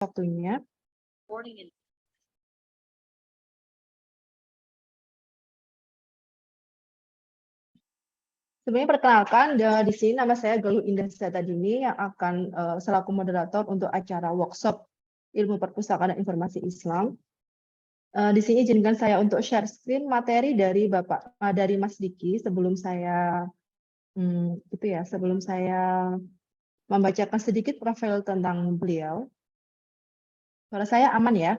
waktunya. Sebenarnya perkenalkan, di sini nama saya Galuh Indah Sehatadini yang akan selaku moderator untuk acara workshop Ilmu Perpustakaan dan Informasi Islam. Di sini izinkan saya untuk share screen materi dari dari Mas Diki sebelum saya sebelum saya membacakan sedikit profil tentang beliau. Suara saya aman ya?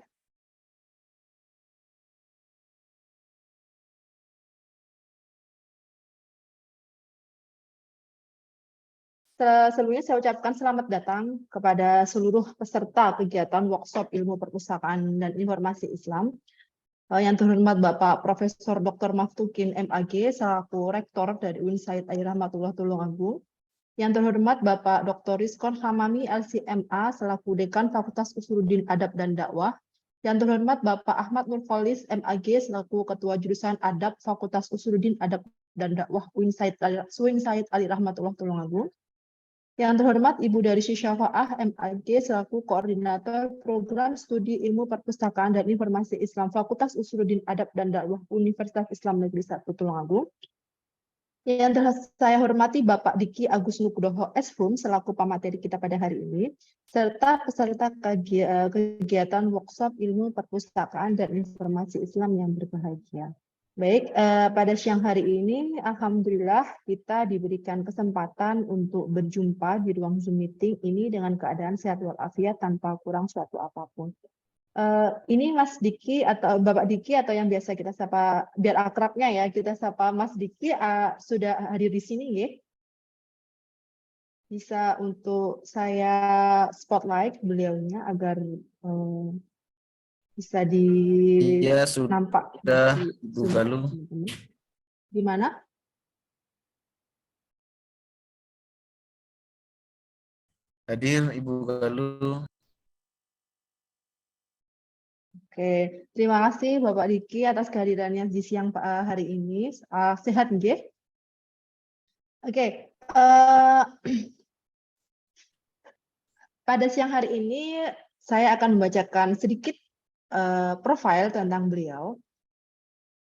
Sebelumnya saya ucapkan selamat datang kepada seluruh peserta kegiatan workshop Ilmu Perpustakaan dan Informasi Islam. Yang terhormat Bapak Profesor Dr. Maftukin MAG selaku Rektor dari UIN Said Ali Rahmatullah Tulungagung. Yang terhormat Bapak Dr. Rizkon Hamami LCMA selaku Dekan Fakultas Usuluddin Adab dan Dakwah. Yang terhormat Bapak Ahmad Nurholis MAG selaku Ketua Jurusan Adab Fakultas Usuluddin Adab dan Dakwah UIN Said Ali Rahmatullah Tulungagung. Yang terhormat Ibu Darisi Syafa'ah MAG selaku Koordinator Program Studi Ilmu Perpustakaan dan Informasi Islam Fakultas Usuluddin Adab dan Dakwah Universitas Islam Negeri 1 Tulungagung. Yang saya hormati Bapak Diki Agus Nugroho Shum selaku pemateri kita pada hari ini, serta peserta kegiatan workshop Ilmu Perpustakaan dan Informasi Islam yang berbahagia. Baik, pada siang hari ini, alhamdulillah kita diberikan kesempatan untuk berjumpa di ruang Zoom meeting ini dengan keadaan sehat walafiat tanpa kurang suatu apapun. Ini Mas Diki atau Bapak Diki atau yang biasa kita sapa, biar akrabnya ya, kita sapa Mas Diki sudah hadir di sini ya. Bisa untuk saya spotlight beliaunya agar bisa nampak. Sudah, Ibu Galuh. Di mana? Hadir Ibu Galuh. Oke, terima kasih Bapak Diki atas kehadirannya di siang hari ini. Sehat nggih? Oke, pada siang hari ini saya akan membacakan sedikit profil tentang beliau,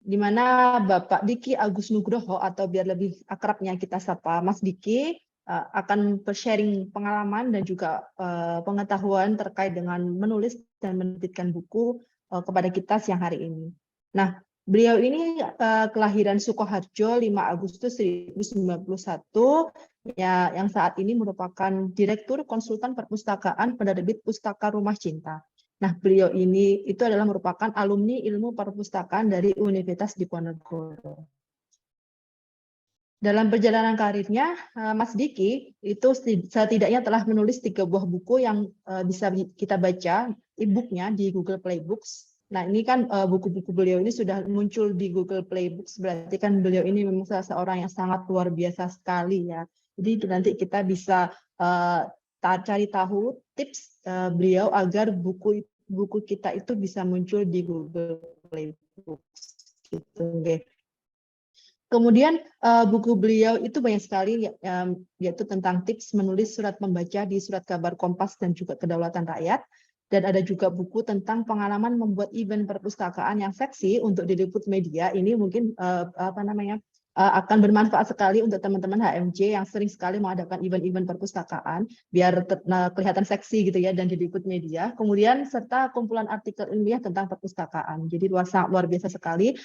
di mana Bapak Diki Agus Nugroho atau biar lebih akrabnya kita sapa Mas Diki akan sharing pengalaman dan juga pengetahuan terkait dengan menulis dan menerbitkan buku kepada kita siang hari ini. Nah, beliau ini kelahiran Sukoharjo 5 Agustus 1991, ya, yang saat ini merupakan Direktur Konsultan Perpustakaan Penerbit Pustaka Rumah Cinta. Nah, beliau ini itu adalah merupakan alumni Ilmu Perpustakaan dari Universitas Diponegoro. Dalam perjalanan karirnya, Mas Diki itu setidaknya telah menulis 3 buah buku yang bisa kita baca e-booknya di Google Play Books. Nah, ini kan buku-buku beliau ini sudah muncul di Google Play Books, berarti kan beliau ini memang salah seorang yang sangat luar biasa sekali ya. Jadi itu nanti kita bisa cari tahu tips beliau agar buku kita itu bisa muncul di Google Play Books gitu. Okay. Kemudian buku beliau itu banyak sekali, yaitu tentang tips menulis surat membaca di Surat Kabar Kompas dan juga Kedaulatan Rakyat. Dan ada juga buku tentang pengalaman membuat event perpustakaan yang seksi untuk diliput media. Ini mungkin akan bermanfaat sekali untuk teman-teman HMJ yang sering sekali mengadakan event-event perpustakaan, biar kelihatan seksi gitu ya dan diliput media. Kemudian serta kumpulan artikel ilmiah tentang perpustakaan. Jadi luar biasa sekali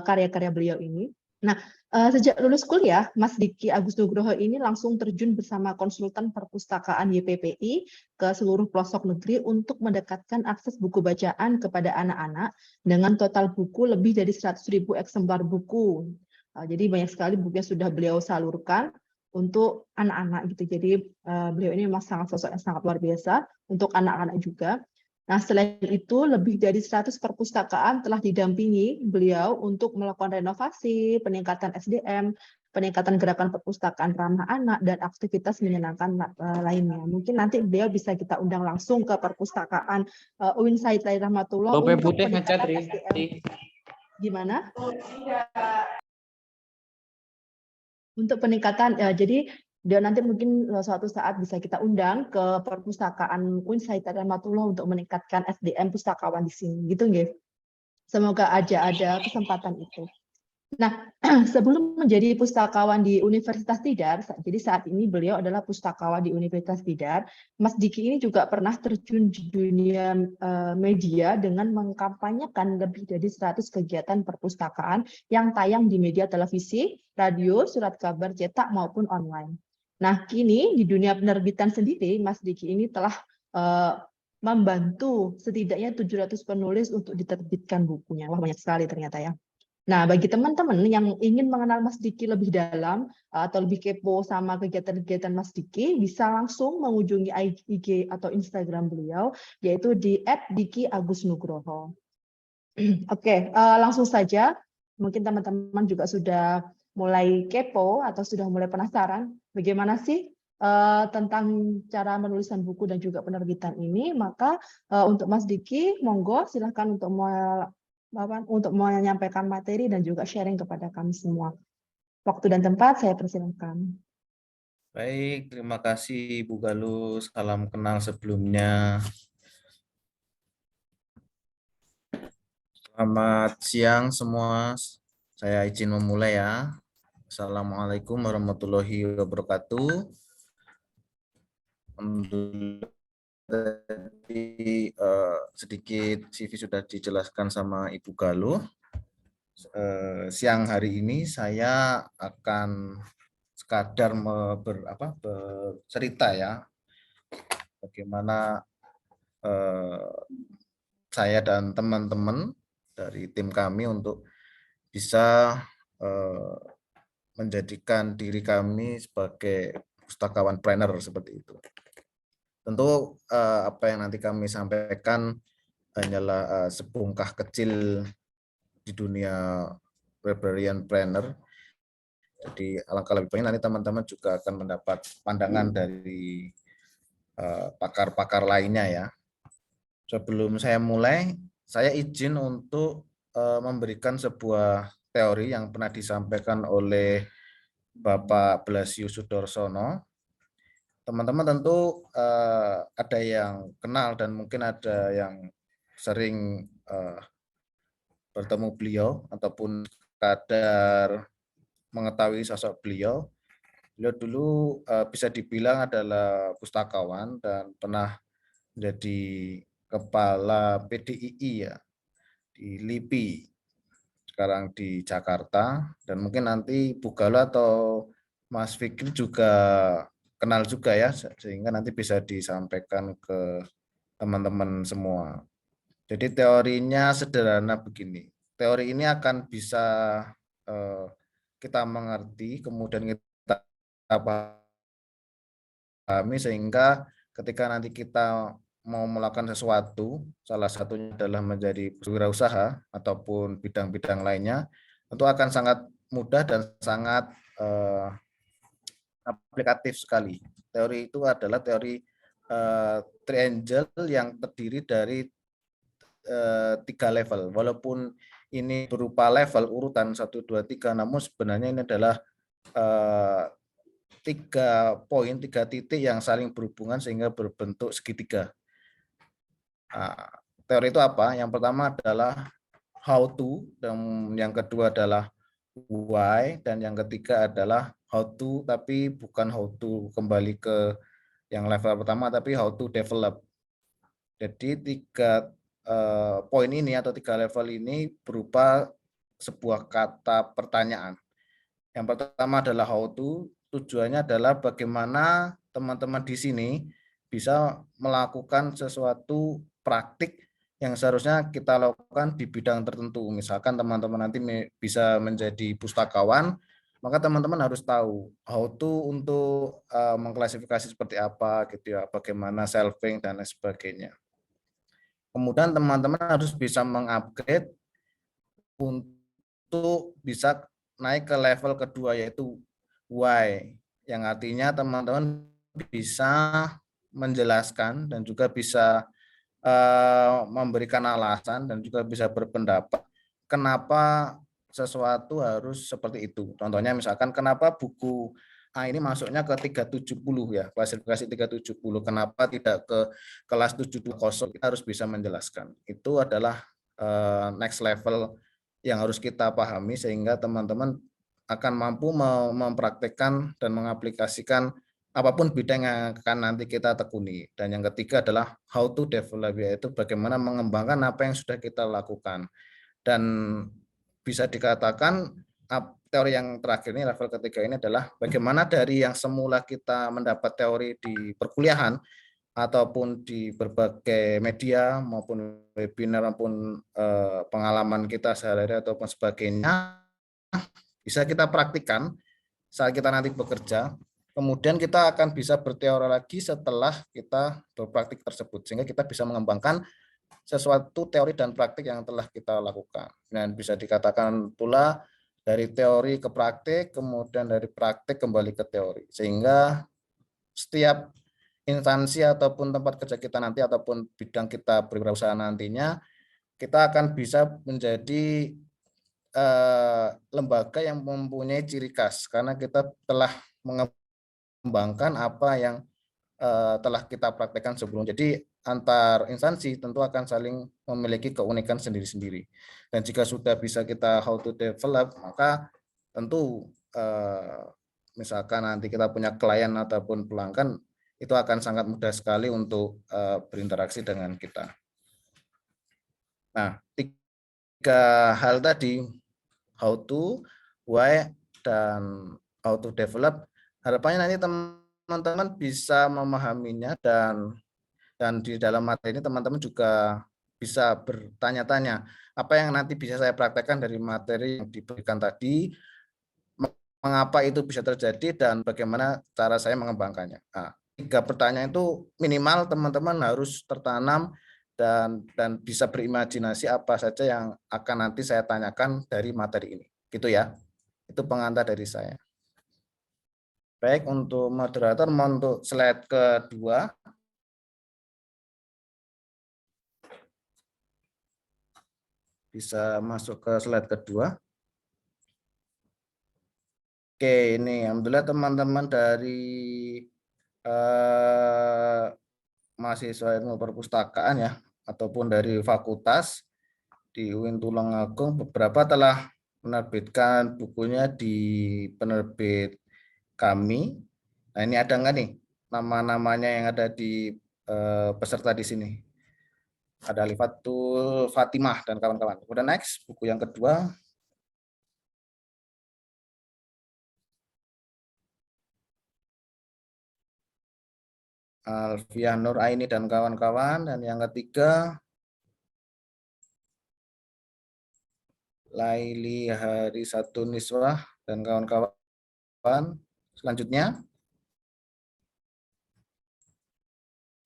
karya-karya beliau ini. Nah, sejak lulus kuliah, Mas Diki Agus Nugroho ini langsung terjun bersama konsultan perpustakaan YPPI ke seluruh pelosok negeri untuk mendekatkan akses buku bacaan kepada anak-anak dengan total buku lebih dari 100.000 eksemplar buku. Jadi banyak sekali buku yang sudah beliau salurkan untuk anak-anak gitu. Jadi beliau ini memang sosok yang sangat luar biasa untuk anak-anak juga. Nah, selain itu, lebih dari 100 perpustakaan telah didampingi beliau untuk melakukan renovasi, peningkatan SDM, peningkatan gerakan perpustakaan ramah anak, dan aktivitas menyenangkan lainnya. Mungkin nanti beliau bisa kita undang langsung ke perpustakaan UIN Said Ali Rahmatullah untuk peningkatan SDM. Gimana? Untuk peningkatan, jadi Dan nanti mungkin suatu saat bisa kita undang ke perpustakaan Unsay Rahmatullah untuk meningkatkan SDM pustakawan di sini, gitu nggih. Semoga aja ada kesempatan itu. Nah, sebelum menjadi pustakawan di Universitas Tidar, jadi saat ini beliau adalah pustakawan di Universitas Tidar, Mas Diki ini juga pernah terjun di dunia media dengan mengkampanyekan lebih dari 100 kegiatan perpustakaan yang tayang di media televisi, radio, surat kabar cetak maupun online. Nah, kini di dunia penerbitan sendiri, Mas Diki ini telah membantu setidaknya 700 penulis untuk diterbitkan bukunya. Wah, banyak sekali ternyata ya. Nah, bagi teman-teman yang ingin mengenal Mas Diki lebih dalam atau lebih kepo sama kegiatan-kegiatan Mas Diki, bisa langsung mengunjungi IG atau Instagram beliau, yaitu di @diki_agus_nugroho. Oke, langsung saja. Mungkin teman-teman juga sudah mulai kepo atau sudah mulai penasaran bagaimana sih tentang cara menuliskan buku dan juga penerbitan ini. Maka untuk Mas Diki, monggo silahkan untuk menyampaikan materi dan juga sharing kepada kami semua. Waktu dan tempat saya persilakan. Baik, terima kasih Ibu Galuh. Salam kenal sebelumnya. Selamat siang semua. Saya izin memulai ya. Assalamualaikum warahmatullahi wabarakatuh. Tadi sedikit CV sudah dijelaskan sama Ibu Galuh. Siang hari ini saya akan sekadar bercerita ya, bagaimana saya dan teman-teman dari tim kami untuk bisa menjadikan diri kami sebagai pustakawan planner seperti itu. Tentu apa yang nanti kami sampaikan hanyalah sebongkah kecil di dunia librarian planner. Jadi alangkah lebih baik nanti teman-teman juga akan mendapat pandangan dari pakar-pakar lainnya ya. Sebelum saya mulai, saya izin untuk memberikan sebuah teori yang pernah disampaikan oleh Bapak Blasius Sudarsono. Teman-teman tentu ada yang kenal dan mungkin ada yang sering bertemu beliau ataupun kadar mengetahui sosok beliau. Beliau dulu bisa dibilang adalah pustakawan dan pernah menjadi kepala PDII ya di LIPI, sekarang di Jakarta, dan mungkin nanti Bu Galuh atau Mas Fikri juga kenal juga ya, sehingga nanti bisa disampaikan ke teman-teman semua. Jadi teorinya sederhana begini. Teori ini akan bisa kita mengerti, kemudian kita pahami sehingga ketika nanti kita mau melakukan sesuatu, salah satunya adalah menjadi wirausaha ataupun bidang-bidang lainnya, tentu akan sangat mudah dan sangat aplikatif sekali. Teori itu adalah teori triangle yang terdiri dari 3 level. Walaupun ini berupa level urutan 1, 2, 3, namun sebenarnya ini adalah 3 poin, 3 titik yang saling berhubungan sehingga berbentuk segitiga. Nah, teori itu apa? Yang pertama adalah how to, dan yang kedua adalah why, dan yang ketiga adalah how to, tapi bukan how to kembali ke yang level pertama, tapi how to develop. Jadi 3 poin ini atau 3 level ini berupa sebuah kata pertanyaan. Yang pertama adalah how to, tujuannya adalah bagaimana teman-teman di sini bisa melakukan sesuatu praktik yang seharusnya kita lakukan di bidang tertentu. Misalkan teman-teman nanti bisa menjadi pustakawan, maka teman-teman harus tahu how to untuk mengklasifikasi seperti apa gitu ya, bagaimana shelving dan lain sebagainya. Kemudian teman-teman harus bisa mengupgrade untuk bisa naik ke level kedua yaitu why, yang artinya teman-teman bisa menjelaskan dan juga bisa memberikan alasan dan juga bisa berpendapat kenapa sesuatu harus seperti itu. Contohnya misalkan kenapa buku ini masuknya ke 370 ya, klasifikasi 370. Kenapa tidak ke kelas 720? Kita harus bisa menjelaskan. Itu adalah next level yang harus kita pahami sehingga teman-teman akan mampu mempraktekkan dan mengaplikasikan apapun bidang yang akan nanti kita tekuni. Dan yang ketiga adalah how to develop, yaitu bagaimana mengembangkan apa yang sudah kita lakukan. Dan bisa dikatakan teori yang terakhir ini, level ketiga ini adalah bagaimana dari yang semula kita mendapat teori di perkuliahan ataupun di berbagai media maupun webinar maupun pengalaman kita sehari-hari ataupun sebagainya bisa kita praktikkan saat kita nanti bekerja. Kemudian kita akan bisa berteori lagi setelah kita berpraktik tersebut, sehingga kita bisa mengembangkan sesuatu teori dan praktik yang telah kita lakukan. Dan bisa dikatakan pula dari teori ke praktik, kemudian dari praktik kembali ke teori. Sehingga setiap instansi ataupun tempat kerja kita nanti ataupun bidang kita berwirausaha nantinya, kita akan bisa menjadi lembaga yang mempunyai ciri khas karena kita telah mengembangkan apa yang telah kita praktekkan sebelum. Jadi antar instansi tentu akan saling memiliki keunikan sendiri-sendiri. Dan jika sudah bisa kita how to develop, maka tentu misalkan nanti kita punya klien ataupun pelanggan, itu akan sangat mudah sekali untuk berinteraksi dengan kita. Nah, 3 hal tadi, how to, why, dan how to develop, harapannya nanti teman-teman bisa memahaminya dan di dalam materi ini teman-teman juga bisa bertanya-tanya apa yang nanti bisa saya praktekkan dari materi yang diberikan tadi, mengapa itu bisa terjadi dan bagaimana cara saya mengembangkannya. Nah, 3 pertanyaan itu minimal teman-teman harus tertanam dan bisa berimajinasi apa saja yang akan nanti saya tanyakan dari materi ini. Gitu ya. Itu pengantar dari saya. Baik, untuk moderator, mohon untuk slide kedua. Bisa masuk ke slide kedua. Oke, ini alhamdulillah teman-teman dari mahasiswa ilmu perpustakaan ya, ataupun dari fakultas di UIN Tulungagung, beberapa telah menerbitkan bukunya di penerbit kami. Nah, ini ada nggak nih nama-namanya yang ada di peserta di sini? Ada Alifatul Fatimah dan kawan-kawan. Kemudian next, buku yang kedua. Alfiah Nur Aini dan kawan-kawan. Dan yang ketiga, Laili Hari Satu Niswah dan kawan-kawan. Selanjutnya,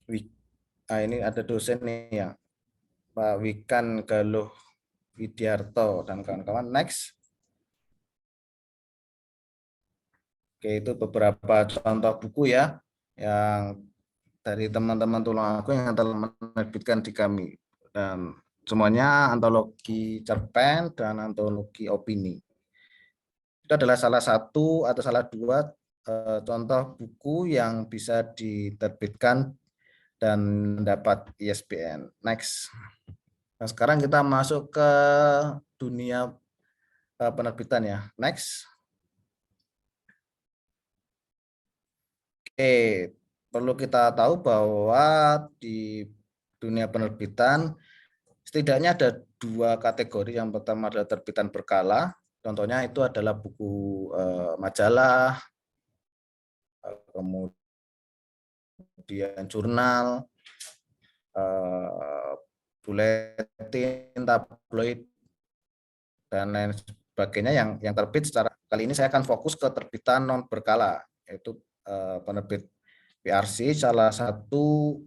ini ada dosen nih ya, Pak Wikan Galuh Widiarto dan kawan-kawan. Next. Oke, itu beberapa contoh buku ya yang dari teman-teman Tulungagung yang telah menerbitkan di kami. Dan semuanya antologi cerpen dan antologi opini. Itu adalah salah satu atau salah 2 contoh buku yang bisa diterbitkan dan mendapat ISBN. Next. Nah, sekarang kita masuk ke dunia penerbitan ya. Next. Oke, perlu kita tahu bahwa di dunia penerbitan setidaknya ada 2 kategori. Yang pertama adalah terbitan berkala. Contohnya itu adalah buku majalah, kemudian jurnal, buletin, tabloid, dan lain sebagainya yang terbit secara. Kali ini saya akan fokus ke terbitan non berkala, yaitu penerbit PRC, salah satu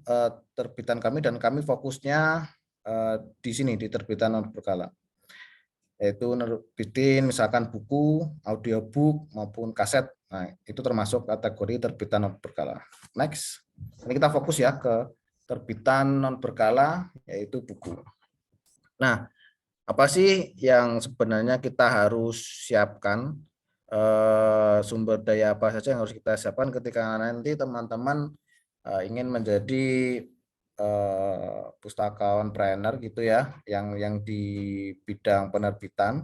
terbitan kami, dan kami fokusnya di sini di terbitan non berkala, yaitu nerbitin misalkan buku, audiobook maupun kaset. Nah, itu termasuk kategori terbitan non berkala. Next. Ini kita fokus ya ke terbitan non berkala, yaitu buku. Nah, apa sih yang sebenarnya kita harus siapkan sumber daya apa saja yang harus kita siapkan ketika nanti teman-teman ingin menjadi pustakawan planner gitu ya, yang di bidang penerbitan.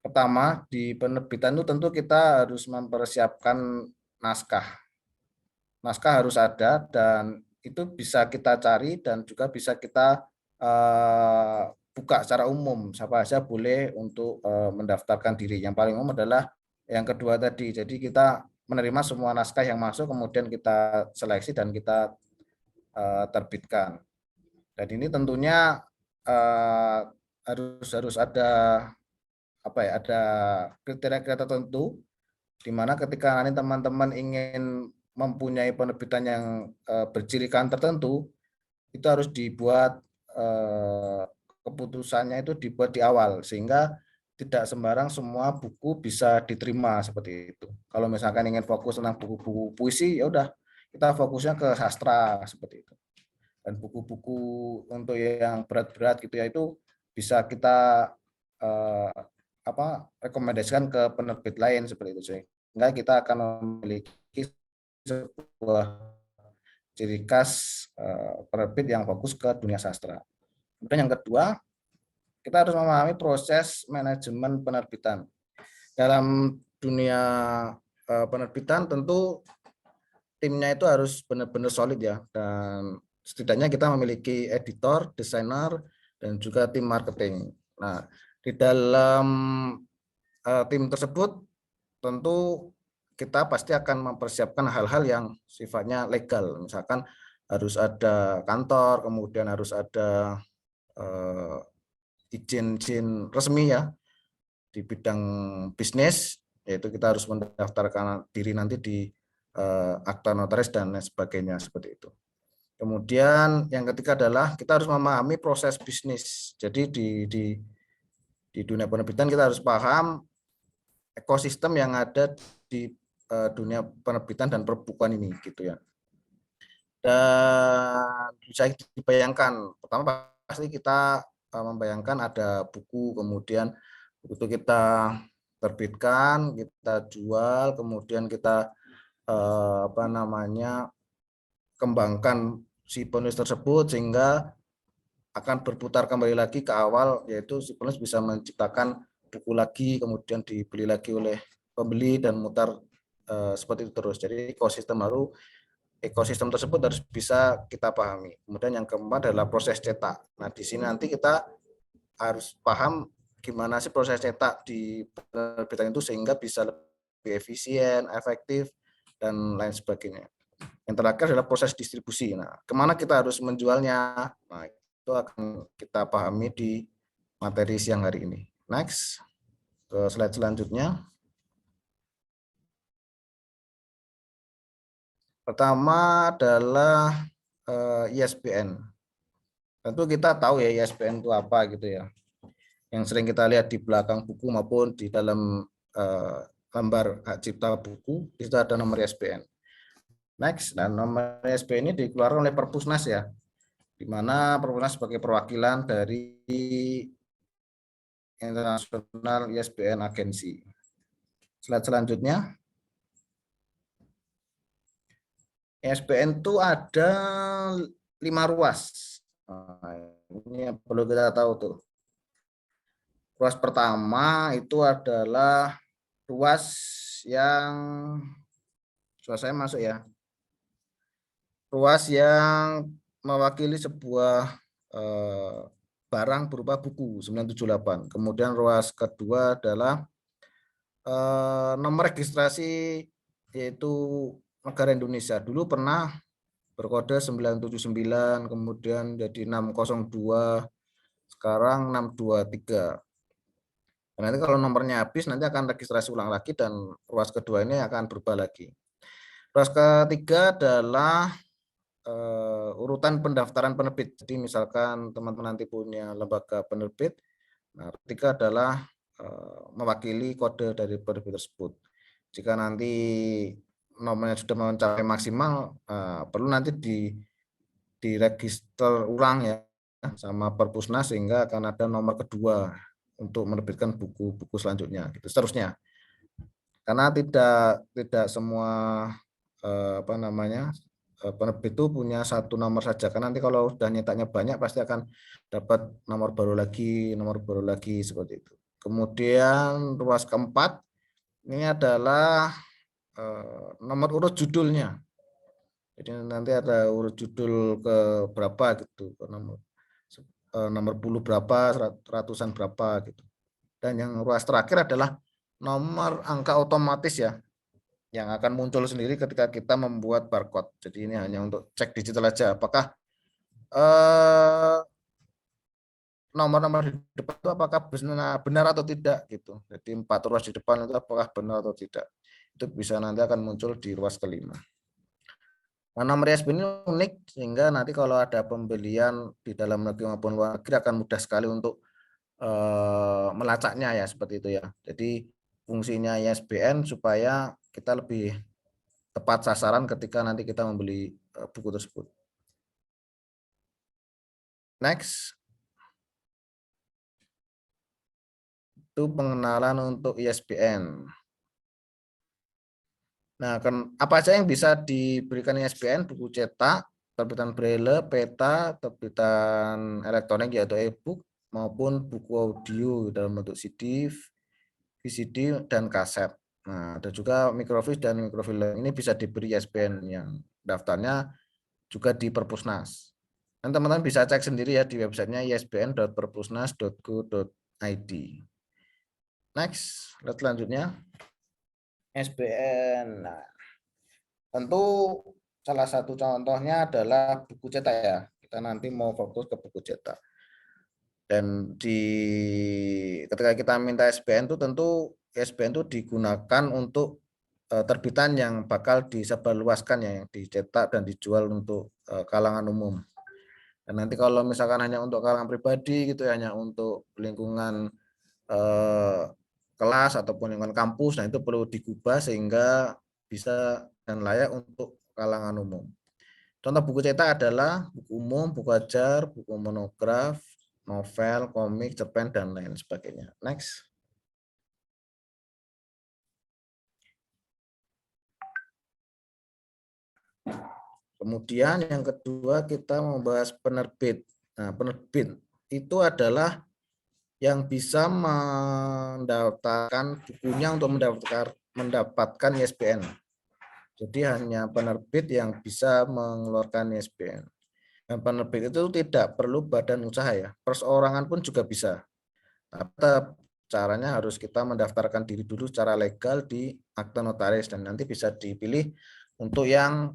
Pertama, di penerbitan itu tentu kita harus mempersiapkan naskah. Naskah harus ada dan itu bisa kita cari dan juga bisa kita buka secara umum. Siapa saja boleh untuk mendaftarkan diri. Yang paling umum adalah yang kedua tadi. Jadi kita menerima semua naskah yang masuk, kemudian kita seleksi dan kita terbitkan. Dan ini tentunya harus ada apa ya, ada kriteria-kriteria tertentu di mana ketika nanti teman-teman ingin mempunyai penerbitan yang bercirikan tertentu, itu harus dibuat keputusannya itu dibuat di awal sehingga tidak sembarang semua buku bisa diterima seperti itu. Kalau misalkan ingin fokus tentang buku-buku puisi, ya udah kita fokusnya ke sastra seperti itu. Dan buku-buku untuk yang berat-berat gitu ya itu bisa kita rekomendasikan ke penerbit lain seperti itu, sehingga kita akan memiliki sebuah ciri khas penerbit yang fokus ke dunia sastra. Kemudian yang kedua, kita harus memahami proses manajemen penerbitan. Dalam dunia penerbitan tentu timnya itu harus benar-benar solid ya, dan setidaknya kita memiliki editor, desainer, dan juga tim marketing. Nah, di dalam tim tersebut tentu kita pasti akan mempersiapkan hal-hal yang sifatnya legal. Misalkan harus ada kantor, kemudian harus ada izin-izin resmi ya di bidang bisnis, yaitu kita harus mendaftarkan diri nanti di akta notaris dan lain sebagainya seperti itu. Kemudian yang ketiga adalah kita harus memahami proses bisnis. Jadi di dunia penerbitan kita harus paham ekosistem yang ada di dunia penerbitan dan perbukuan ini gitu ya. Dan bisa dibayangkan, pertama pasti kita membayangkan ada buku, kemudian itu kita terbitkan, kita jual, kemudian kita kembangkan si penulis tersebut sehingga akan berputar kembali lagi ke awal, yaitu si penulis bisa menciptakan buku lagi, kemudian dibeli lagi oleh pembeli dan mutar seperti itu terus. Jadi ekosistem tersebut harus bisa kita pahami. Kemudian yang keempat adalah proses cetak. Nah, di sini nanti kita harus paham gimana sih proses cetak di penerbitan itu sehingga bisa lebih efisien, efektif, dan lain sebagainya. Yang terakhir adalah proses distribusi. Nah, kemana kita harus menjualnya? Nah, itu akan kita pahami di materi siang hari ini. Next, ke slide selanjutnya. Pertama adalah ISBN. Tentu kita tahu ya ISBN itu apa gitu ya. Yang sering kita lihat di belakang buku maupun di dalam lembar hak cipta buku, itu ada nomor ISBN. Next, dan nomor ISBN ini dikeluarkan oleh Perpusnas ya, di mana Perpusnas sebagai perwakilan dari International ISBN Agency. Slide selanjutnya. ISBN itu ada 5 ruas. Nah, ini yang perlu kita tahu tuh. Ruas pertama itu adalah ruas yang saya masuk ya. Ruas yang mewakili sebuah barang berupa buku 978. Kemudian ruas kedua adalah nomor registrasi yaitu negara Indonesia. Dulu pernah berkode 979, kemudian jadi 602, sekarang 623. Dan nanti kalau nomornya habis nanti akan registrasi ulang lagi dan ruas kedua ini akan berubah lagi. Ruas ketiga adalah urutan pendaftaran penerbit. Jadi misalkan teman-teman nanti punya lembaga penerbit, nah ketiga adalah mewakili kode dari penerbit tersebut. Jika nanti nomornya sudah mencapai maksimal, perlu nanti diregister ulang ya sama Perpusnas sehingga akan ada nomor kedua untuk menerbitkan buku-buku selanjutnya gitu seterusnya. Karena tidak semua penerbit itu punya satu nomor saja. Karena nanti kalau sudah nyetaknya banyak pasti akan dapat nomor baru lagi seperti itu. Kemudian ruas keempat ini adalah nomor urut judulnya. Jadi nanti ada urut judul ke berapa gitu, ke nomor puluh berapa, ratusan berapa gitu. Dan yang ruas terakhir adalah nomor angka otomatis ya, yang akan muncul sendiri ketika kita membuat barcode. Jadi ini hanya untuk cek digital aja, apakah nomor-nomor di depan itu apakah benar atau tidak gitu. Jadi 4 ruas di depan itu apakah benar atau tidak. Itu bisa nanti akan muncul di ruas kelima. Nah, nomor ISBN ini unik sehingga nanti kalau ada pembelian di dalam negeri maupun luar negeri akan mudah sekali untuk melacaknya ya, seperti itu ya. Jadi fungsinya ISBN supaya kita lebih tepat sasaran ketika nanti kita membeli buku tersebut. Next. Itu pengenalan untuk ISBN. Nah, apa saja yang bisa diberikan ISBN? Buku cetak, terbitan braille, peta, terbitan elektronik yaitu e-book, maupun buku audio dalam bentuk CD, VCD, dan kaset. Nah, ada juga microfiche dan microfilm. Ini bisa diberi ISBN yang daftarnya juga di Perpusnas. Dan teman-teman bisa cek sendiri ya di websitenya isbn.perpusnas.go.id. Next, slide selanjutnya. ISBN. Nah, tentu salah satu contohnya adalah buku cetak ya. Kita nanti mau fokus ke buku cetak. Dan ketika kita minta ISBN itu tentu ISBN itu digunakan untuk terbitan yang bakal disebarluaskan ya, yang dicetak dan dijual untuk kalangan umum. Dan nanti kalau misalkan hanya untuk kalangan pribadi gitu, hanya untuk lingkungan kelas ataupun lingkungan kampus, nah itu perlu digubah sehingga bisa dan layak untuk kalangan umum. Contoh buku cetak adalah buku umum, buku ajar, buku monograf, novel, komik, cerpen, dan lain sebagainya. Next. Kemudian yang kedua kita membahas penerbit. Nah, penerbit itu adalah yang bisa mendaftarkan bukunya untuk mendapatkan ISBN. Jadi hanya penerbit yang bisa mengeluarkan ISBN. Dan penerbit itu tidak perlu badan usaha ya, perseorangan pun juga bisa. Tetap caranya harus kita mendaftarkan diri dulu secara legal di akte notaris dan nanti bisa dipilih untuk yang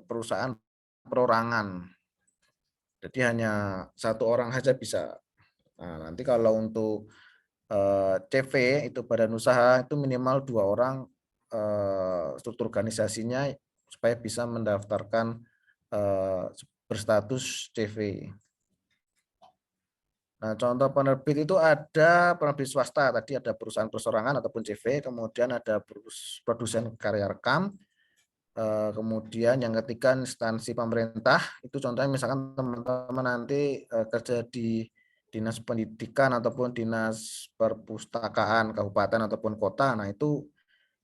perusahaan perorangan. Jadi hanya satu orang saja bisa. Nah, nanti kalau untuk CV itu badan usaha itu minimal 2 orang struktur organisasinya supaya bisa mendaftarkan berstatus CV. Nah, contoh penerbit itu ada penerbit swasta, tadi ada perusahaan perseorangan ataupun CV, kemudian ada produsen karya rekam, kemudian yang ketiga instansi pemerintah, itu contohnya misalkan teman-teman nanti kerja di dinas pendidikan ataupun dinas perpustakaan kabupaten ataupun kota, nah itu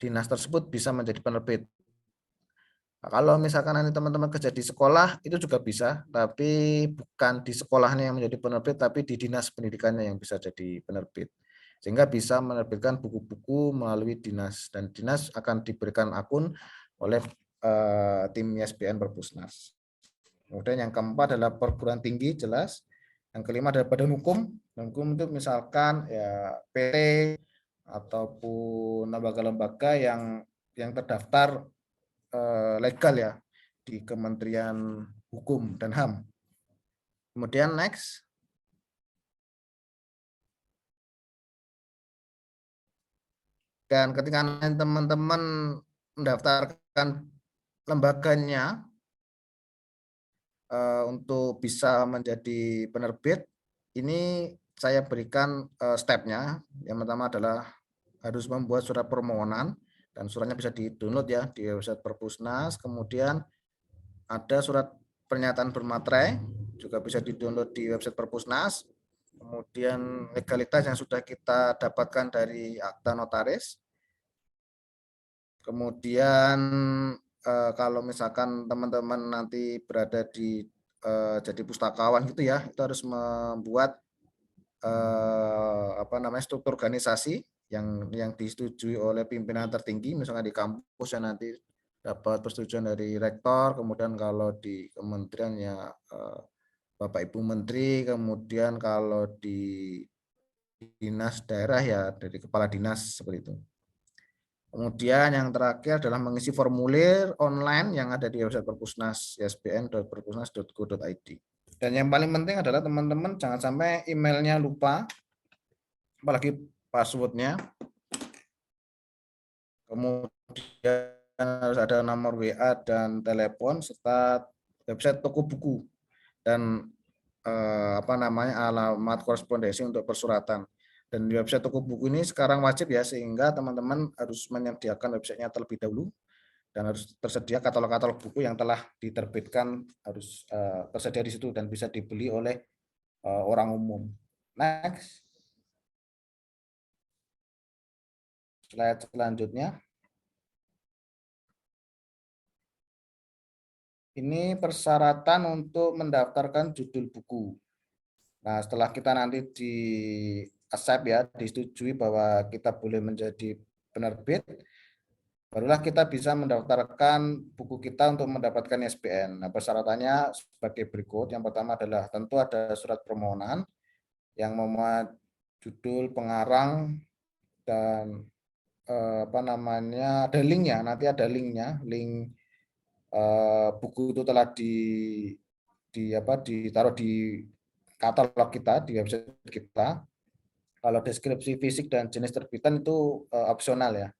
dinas tersebut bisa menjadi penerbit. Nah, kalau misalkan nanti teman-teman kerja di sekolah itu juga bisa, tapi bukan di sekolahnya yang menjadi penerbit, tapi di dinas pendidikannya yang bisa jadi penerbit. Sehingga bisa menerbitkan buku-buku melalui dinas, dan dinas akan diberikan akun oleh tim ISBN Perpusnas. Kemudian yang keempat adalah perguruan tinggi, jelas. Yang kelima adalah badan hukum. Badan hukum itu misalkan ya PT ataupun lembaga-lembaga yang terdaftar legal ya di Kementerian Hukum dan HAM. Kemudian next. Dan ketika teman-teman mendaftarkan lembaganya untuk bisa menjadi penerbit, ini saya berikan stepnya. Yang pertama adalah harus membuat surat permohonan dan suratnya bisa di-download ya di website Perpusnas. Kemudian ada surat pernyataan bermaterai juga bisa di-download di website Perpusnas. Kemudian legalitas yang sudah kita dapatkan dari akta notaris. Kemudian kalau misalkan teman-teman nanti berada di jadi pustakawan gitu ya, itu harus membuat struktur organisasi yang disetujui oleh pimpinan tertinggi, misalnya di kampus yang nanti dapat persetujuan dari rektor, kemudian kalau di kementerian ya Bapak Ibu Menteri, kemudian kalau di dinas daerah ya dari kepala dinas seperti itu. Kemudian yang terakhir adalah mengisi formulir online yang ada di website Perpusnas, isbn.perpusnas.go.id. Dan yang paling penting adalah teman-teman jangan sampai emailnya lupa, apalagi passwordnya. Kemudian harus ada nomor WA dan telepon serta website toko buku dan alamat korespondensi untuk persuratan. Dan di website toko buku ini sekarang wajib ya, sehingga teman-teman harus menyediakan websitenya terlebih dahulu dan harus tersedia katalog-katalog buku yang telah diterbitkan, harus tersedia di situ dan bisa dibeli oleh orang umum. Next. Slide selanjutnya. Ini persyaratan untuk mendaftarkan judul buku. Nah, setelah kita nanti di accept ya, disetujui bahwa kita boleh menjadi penerbit, barulah kita bisa mendaftarkan buku kita untuk mendapatkan ISBN. Nah, persyaratannya sebagai berikut. Yang pertama adalah tentu ada surat permohonan yang memuat judul, pengarang, dan ada linknya. Nanti ada linknya, link buku itu telah ditaruh di katalog kita, di website kita. Kalau deskripsi fisik dan jenis terbitan itu opsional ya.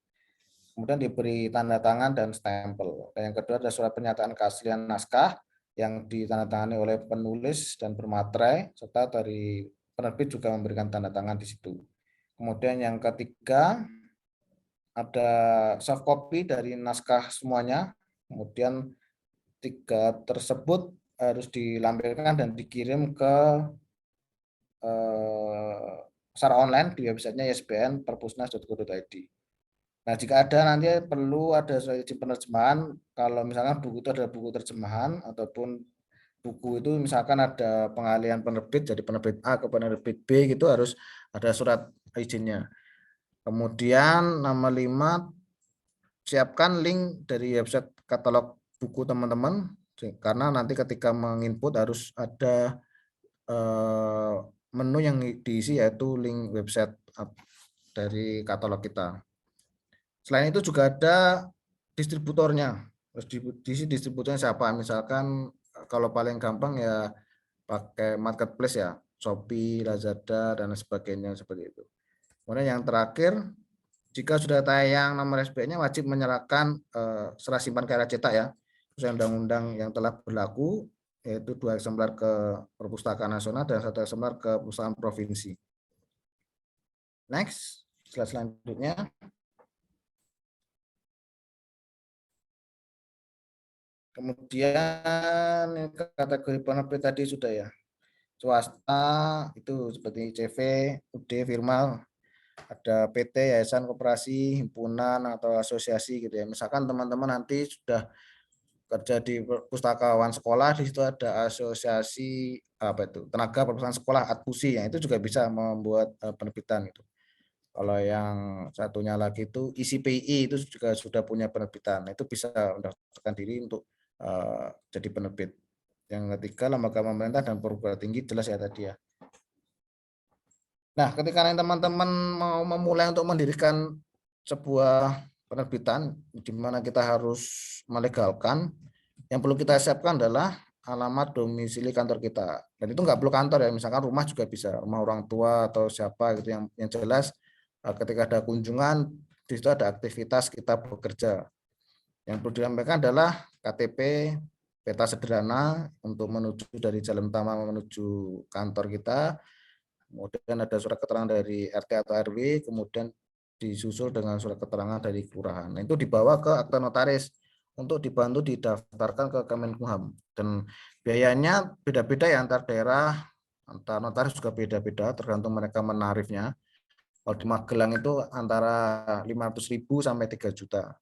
Kemudian diberi tanda tangan dan stempel. Dan yang kedua ada surat pernyataan keaslian naskah yang ditandatangani oleh penulis dan bermaterai, serta dari penerbit juga memberikan tanda tangan di situ. Kemudian yang ketiga ada soft copy dari naskah semuanya. Kemudian 3 tersebut harus dilampirkan dan dikirim ke secara online di websitenya ISBN perpusnas.go.id. Nah, jika ada nanti perlu ada izin penerjemahan, kalau misalkan buku itu adalah buku terjemahan ataupun buku itu misalkan ada pengalihan penerbit jadi penerbit A ke penerbit B gitu, harus ada surat izinnya. Kemudian nomor 5, siapkan link dari website katalog buku teman-teman, karena nanti ketika menginput harus ada menu yang diisi yaitu link website dari katalog kita. Selain itu juga ada distributornya. Distributornya siapa? Misalkan kalau paling gampang ya pakai marketplace ya, Shopee, Lazada, dan sebagainya seperti itu. Kemudian yang terakhir, jika sudah tayang nomor SBN-nya wajib menyerahkan serah simpan karya cetak ya, sesuai undang-undang yang telah berlaku, yaitu 2 eksemplar ke Perpustakaan Nasional dan 1 eksemplar ke Perpustakaan Provinsi. Next, slide selanjutnya. Kemudian kategori penerbit tadi sudah ya. Swasta itu seperti CV, UD, Firmal, ada PT, yayasan, koperasi, himpunan atau asosiasi gitu ya. Misalkan teman-teman nanti sudah kerja di pustakawan sekolah, di situ ada asosiasi tenaga perpustakaan sekolah ATPUSI, yang itu juga bisa membuat penerbitan itu. Kalau yang satunya lagi itu ICPI itu juga sudah punya penerbitan. Itu bisa mendaftarkan diri untuk jadi penerbit. Yang ketiga lembaga pemerintah dan perguruan tinggi, jelas ya tadi ya. Nah, ketika teman-teman mau memulai untuk mendirikan sebuah penerbitan, di mana kita harus melegalkan, yang perlu kita siapkan adalah alamat domisili kantor kita. Dan itu nggak perlu kantor ya, misalkan rumah juga bisa, rumah orang tua atau siapa gitu, yang jelas ketika ada kunjungan, di situ ada aktivitas kita bekerja. Yang perlu disampaikan adalah KTP, peta sederhana untuk menuju dari jalan utama menuju kantor kita, kemudian ada surat keterangan dari RT atau RW, kemudian disusul dengan surat keterangan dari kelurahan. Nah, itu dibawa ke akta notaris untuk dibantu didaftarkan ke Kemenkumham. Dan biayanya beda-beda ya antar daerah, antar notaris juga beda-beda tergantung mereka menarifnya. Kalau di Magelang itu antara 500.000 sampai 3 juta.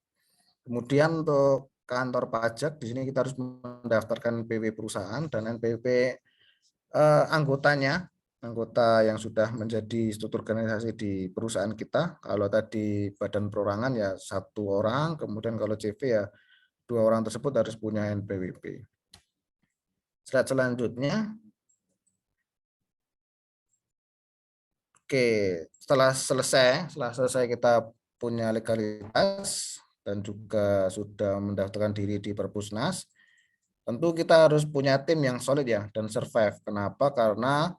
Kemudian untuk kantor pajak, di sini kita harus mendaftarkan NPWP perusahaan dan NPWP anggotanya, anggota yang sudah menjadi struktur organisasi di perusahaan kita. Kalau tadi badan perorangan ya 1 orang, kemudian kalau CV ya 2 orang tersebut harus punya NPWP. Slide selanjutnya. Oke, setelah selesai kita punya legalitas dan juga sudah mendaftarkan diri di Perpusnas, tentu kita harus punya tim yang solid ya dan survive. Kenapa? Karena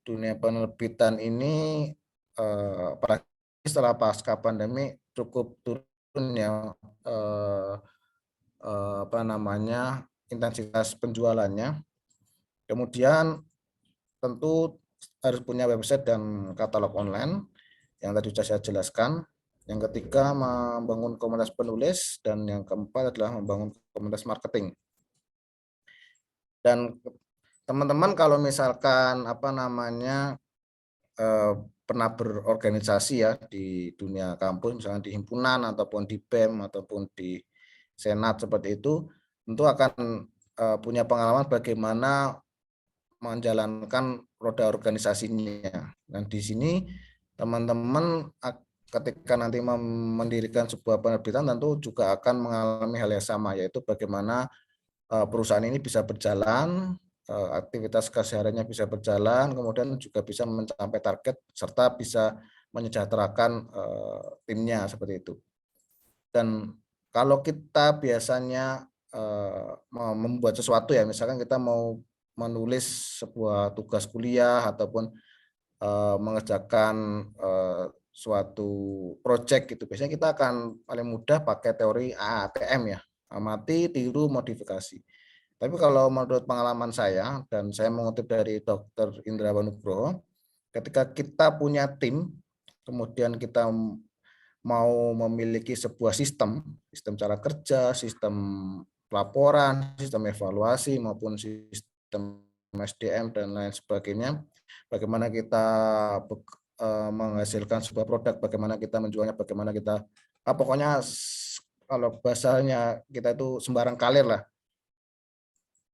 dunia penerbitan ini apalagi setelah pasca pandemi cukup turun ya apa namanya intensitas penjualannya. Kemudian tentu harus punya website dan katalog online yang tadi sudah saya jelaskan. Yang ketiga membangun komunitas penulis dan yang keempat adalah membangun komunitas marketing. Dan teman-teman kalau misalkan apa namanya pernah berorganisasi ya di dunia kampus, misalnya di himpunan ataupun di BEM ataupun di senat seperti itu, tentu akan punya pengalaman bagaimana menjalankan roda organisasinya. Dan di sini teman-teman ketika nanti mendirikan sebuah penerbitan tentu juga akan mengalami hal yang sama, yaitu bagaimana perusahaan ini bisa berjalan, aktivitas kesehariannya bisa berjalan, kemudian juga bisa mencapai target serta bisa menyejahterakan timnya seperti itu. Dan kalau kita biasanya membuat sesuatu ya, misalkan kita mau menulis sebuah tugas kuliah ataupun mengerjakan suatu project gitu, biasanya kita akan paling mudah pakai teori AATM ya, amati, tiru, modifikasi. Tapi kalau menurut pengalaman saya, dan saya mengutip dari Dr. Indra Wanugroho, ketika kita punya tim, kemudian kita mau memiliki sebuah sistem cara kerja, sistem laporan, sistem evaluasi, maupun sistem SDM dan lain sebagainya, bagaimana kita menghasilkan sebuah produk, bagaimana kita menjualnya, bagaimana kita, pokoknya kalau bahasanya kita itu sembarang kalir lah.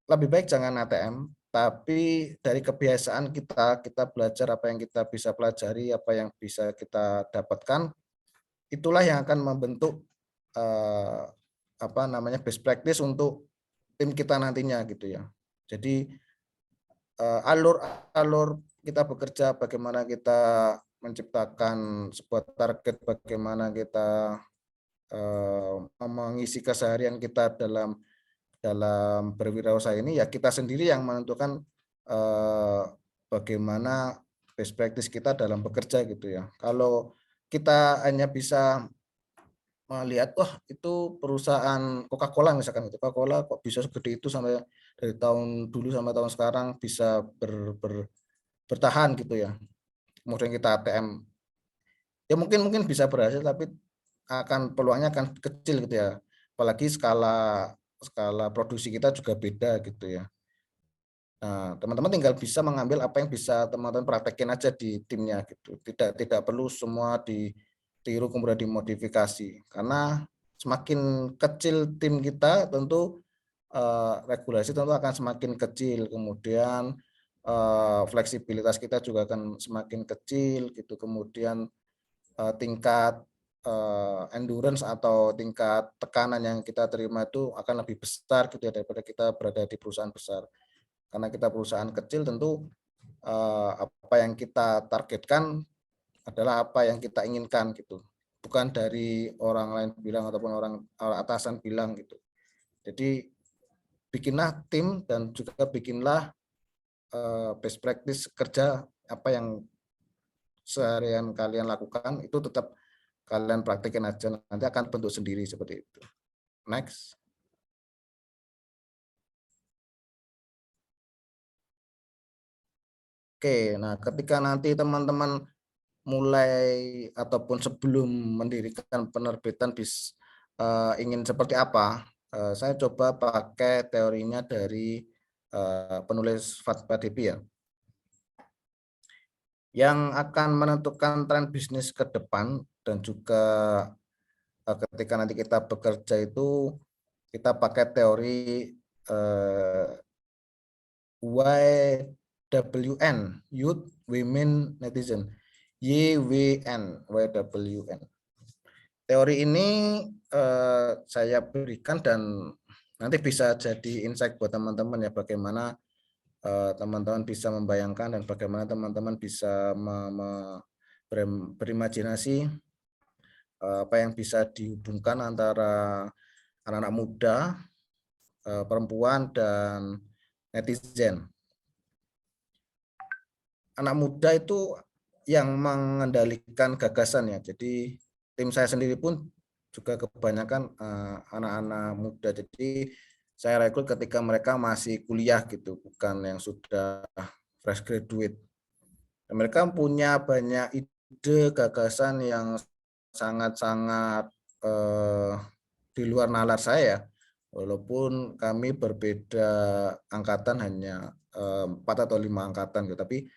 Lebih baik jangan ATM, tapi dari kebiasaan kita belajar apa yang kita bisa pelajari, apa yang bisa kita dapatkan, itulah yang akan membentuk apa namanya best practice untuk tim kita nantinya gitu ya. Jadi alur kita bekerja, bagaimana kita menciptakan sebuah target, bagaimana kita mengisi keseharian kita dalam berwirausaha ini, ya kita sendiri yang menentukan bagaimana best practice kita dalam bekerja gitu ya. Kalau kita hanya bisa melihat, wah itu perusahaan Coca-Cola misalkan, Coca-Cola kok bisa segede itu sampai dari tahun dulu sampai tahun sekarang bisa bertahan gitu ya. Kemudian kita ATM, ya mungkin bisa berhasil, tapi peluangnya akan kecil gitu ya. Apalagi skala produksi kita juga beda gitu ya. Nah, teman-teman tinggal bisa mengambil apa yang bisa teman-teman praktekin aja di timnya gitu. Tidak perlu semua ditiru kemudian dimodifikasi. Karena semakin kecil tim kita, tentu regulasi tentu akan semakin kecil. Kemudian fleksibilitas kita juga akan semakin kecil gitu. Kemudian tingkat endurance atau tingkat tekanan yang kita terima itu akan lebih besar gitu ya daripada kita berada di perusahaan besar. Karena kita perusahaan kecil, tentu apa yang kita targetkan adalah apa yang kita inginkan gitu, bukan dari orang lain bilang ataupun orang atasan bilang gitu. Jadi bikinlah tim dan juga bikinlah best practice kerja, apa yang seharian kalian lakukan itu tetap kalian praktekin aja, nanti akan bentuk sendiri seperti itu. Next. Oke, nah ketika nanti teman-teman mulai ataupun sebelum mendirikan penerbitan ingin seperti apa, saya coba pakai teorinya dari penulis Fatwa Depi ya, yang akan menentukan tren bisnis ke depan dan juga ketika nanti kita bekerja itu kita pakai teori YWN, Youth, Women, Netizen. YWN. Teori ini saya berikan dan nanti bisa jadi insight buat teman-teman ya, bagaimana teman-teman bisa membayangkan dan bagaimana teman-teman bisa berimajinasi apa yang bisa dihubungkan antara anak-anak muda, perempuan, dan netizen. Anak muda itu yang mengendalikan gagasan ya. Jadi tim saya sendiri pun juga kebanyakan anak-anak muda. Jadi saya rekrut ketika mereka masih kuliah gitu, bukan yang sudah fresh graduate. Dan mereka punya banyak ide, gagasan yang sangat-sangat di luar nalar saya. Walaupun kami berbeda angkatan, hanya 4 atau 5 angkatan gitu, tapi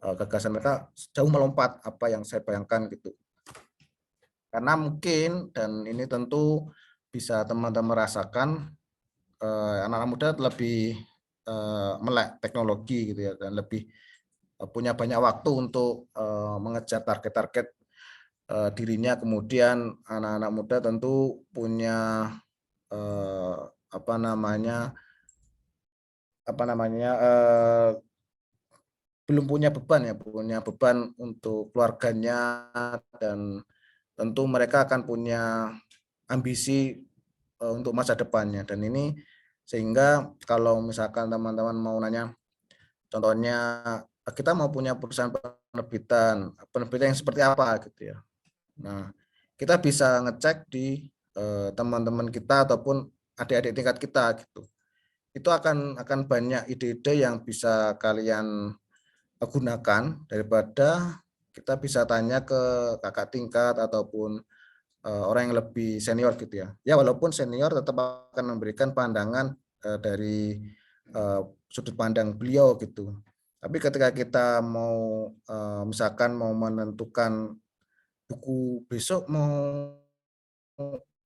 gagasan mereka jauh melompat apa yang saya bayangkan gitu. Karena mungkin, dan ini tentu bisa teman-teman rasakan, anak-anak muda lebih melek teknologi gitu ya, dan lebih punya banyak waktu untuk mengejar target-target dirinya. Kemudian anak-anak muda tentu punya belum punya beban untuk keluarganya, dan tentu mereka akan punya ambisi untuk masa depannya. Dan ini sehingga kalau misalkan teman-teman mau nanya, contohnya kita mau punya perusahaan penerbitan yang seperti apa gitu ya. Nah, kita bisa ngecek di teman-teman kita ataupun adik-adik tingkat kita gitu. Itu akan banyak ide-ide yang bisa kalian gunakan daripada kita bisa tanya ke kakak tingkat ataupun orang yang lebih senior gitu ya. Ya walaupun senior tetap akan memberikan pandangan dari sudut pandang beliau gitu. Tapi ketika kita mau misalkan mau menentukan buku besok, mau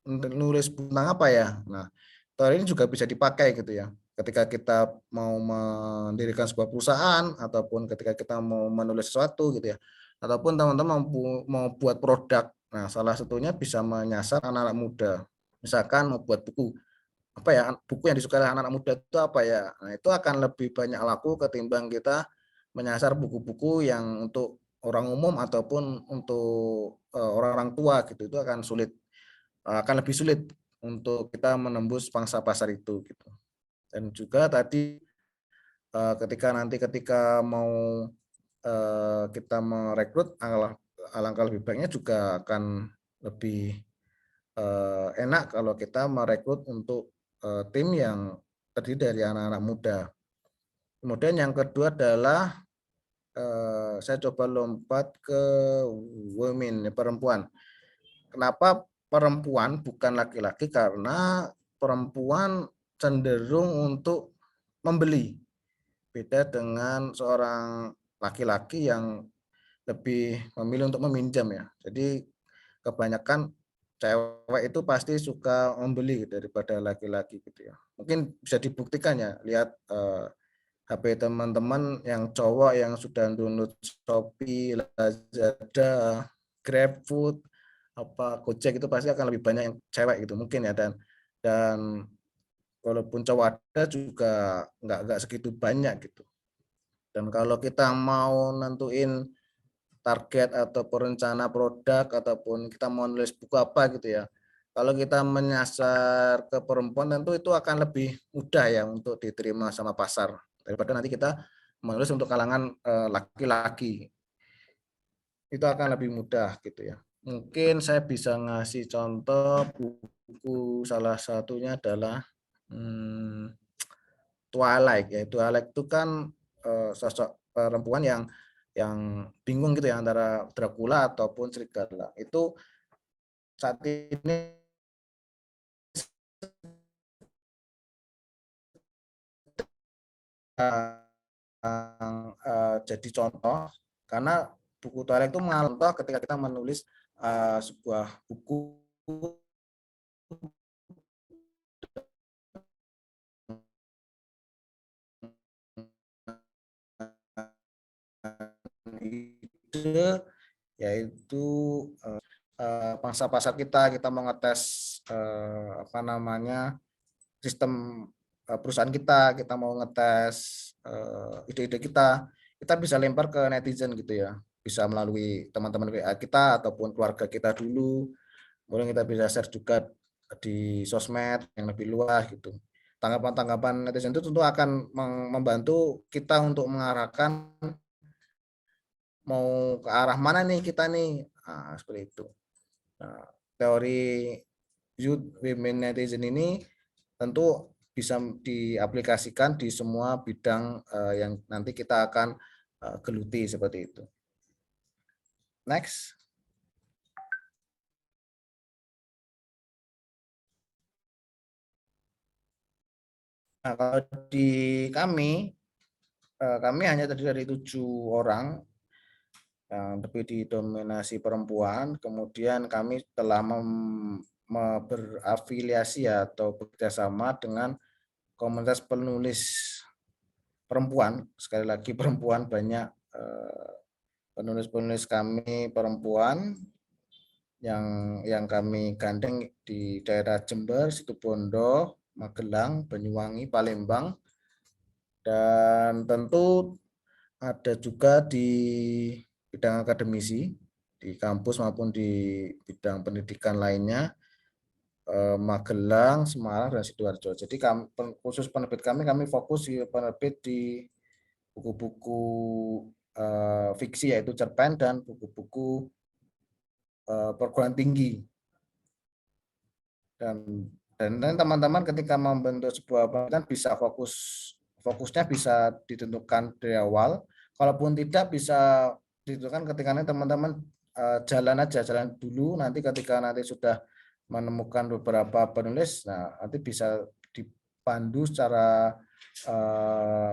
nulis tentang apa ya. Nah, teori ini juga bisa dipakai gitu ya. Ketika kita mau mendirikan sebuah perusahaan ataupun ketika kita mau menulis sesuatu gitu ya. Ataupun teman-teman mau buat produk. Nah, salah satunya bisa menyasar anak-anak muda. Misalkan mau buat buku, apa ya, buku yang disukai oleh anak-anak muda itu apa ya. Nah, itu akan lebih banyak laku ketimbang kita menyasar buku-buku yang untuk orang umum ataupun untuk orang-orang tua gitu. Itu akan lebih sulit untuk kita menembus pangsa pasar itu gitu. Dan juga tadi ketika mau kita merekrut, alangkah lebih baiknya juga akan lebih enak kalau kita merekrut untuk tim yang terdiri dari anak-anak muda. Kemudian yang kedua adalah saya coba lompat ke women, perempuan. Kenapa perempuan bukan laki-laki? Karena perempuan cenderung untuk membeli, beda dengan seorang laki-laki yang lebih memilih untuk meminjam ya. Jadi kebanyakan cewek itu pasti suka membeli daripada laki-laki gitu ya. Mungkin bisa dibuktikan ya, lihat HP teman-teman yang cowok yang sudah download Shopee, Lazada, GrabFood, Gojek, itu pasti akan lebih banyak yang cewek gitu mungkin ya. Dan walaupun cowok ada juga nggak segitu banyak gitu. Dan kalau kita mau nentuin target atau perencana produk ataupun kita mau nulis buku apa gitu ya, kalau kita menyasar ke perempuan tentu itu akan lebih mudah ya untuk diterima sama pasar daripada nanti kita menulis untuk kalangan laki-laki. Itu akan lebih mudah gitu ya. Mungkin saya bisa ngasih contoh buku, salah satunya adalah Twilight. Ya, Twilight itu kan sosok perempuan yang bingung gitu ya antara Dracula ataupun serigala. Itu saat ini jadi contoh, karena buku Twilight itu mengontoh ketika kita menulis sebuah buku ide yaitu pangsa pasar kita mau ngetes apa namanya sistem perusahaan kita mau ngetes ide-ide kita bisa lempar ke netizen gitu ya, bisa melalui teman-teman WA kita ataupun keluarga kita dulu, kemudian kita bisa share juga di sosmed yang lebih luas gitu. Tanggapan-tanggapan netizen itu tentu akan membantu kita untuk mengarahkan mau ke arah mana nih kita nih, seperti itu. Nah, teori youth women netizen ini tentu bisa diaplikasikan di semua bidang yang nanti kita akan geluti seperti itu. Next. Nah, kalau di kami hanya terdiri dari 7 orang yang lebih didominasi perempuan. Kemudian kami telah berafiliasi atau bekerjasama dengan komunitas penulis perempuan. Sekali lagi perempuan banyak, penulis-penulis kami perempuan yang kami gandeng di daerah Jember, Situbondo, Magelang, Banyuwangi, Palembang, dan tentu ada juga di bidang akademisi di kampus maupun di bidang pendidikan lainnya, Magelang, Semarang, dan Sidoarjo. Jadi khusus penerbit kami fokus di penerbit di buku-buku fiksi yaitu cerpen dan buku-buku perguruan tinggi. Dan teman-teman ketika membentuk sebuah penelitian bisa fokusnya bisa ditentukan dari awal. Kalaupun tidak bisa ditentukan ketika teman-teman jalan dulu, nanti ketika nanti sudah menemukan beberapa penulis, nah nanti bisa dipandu secara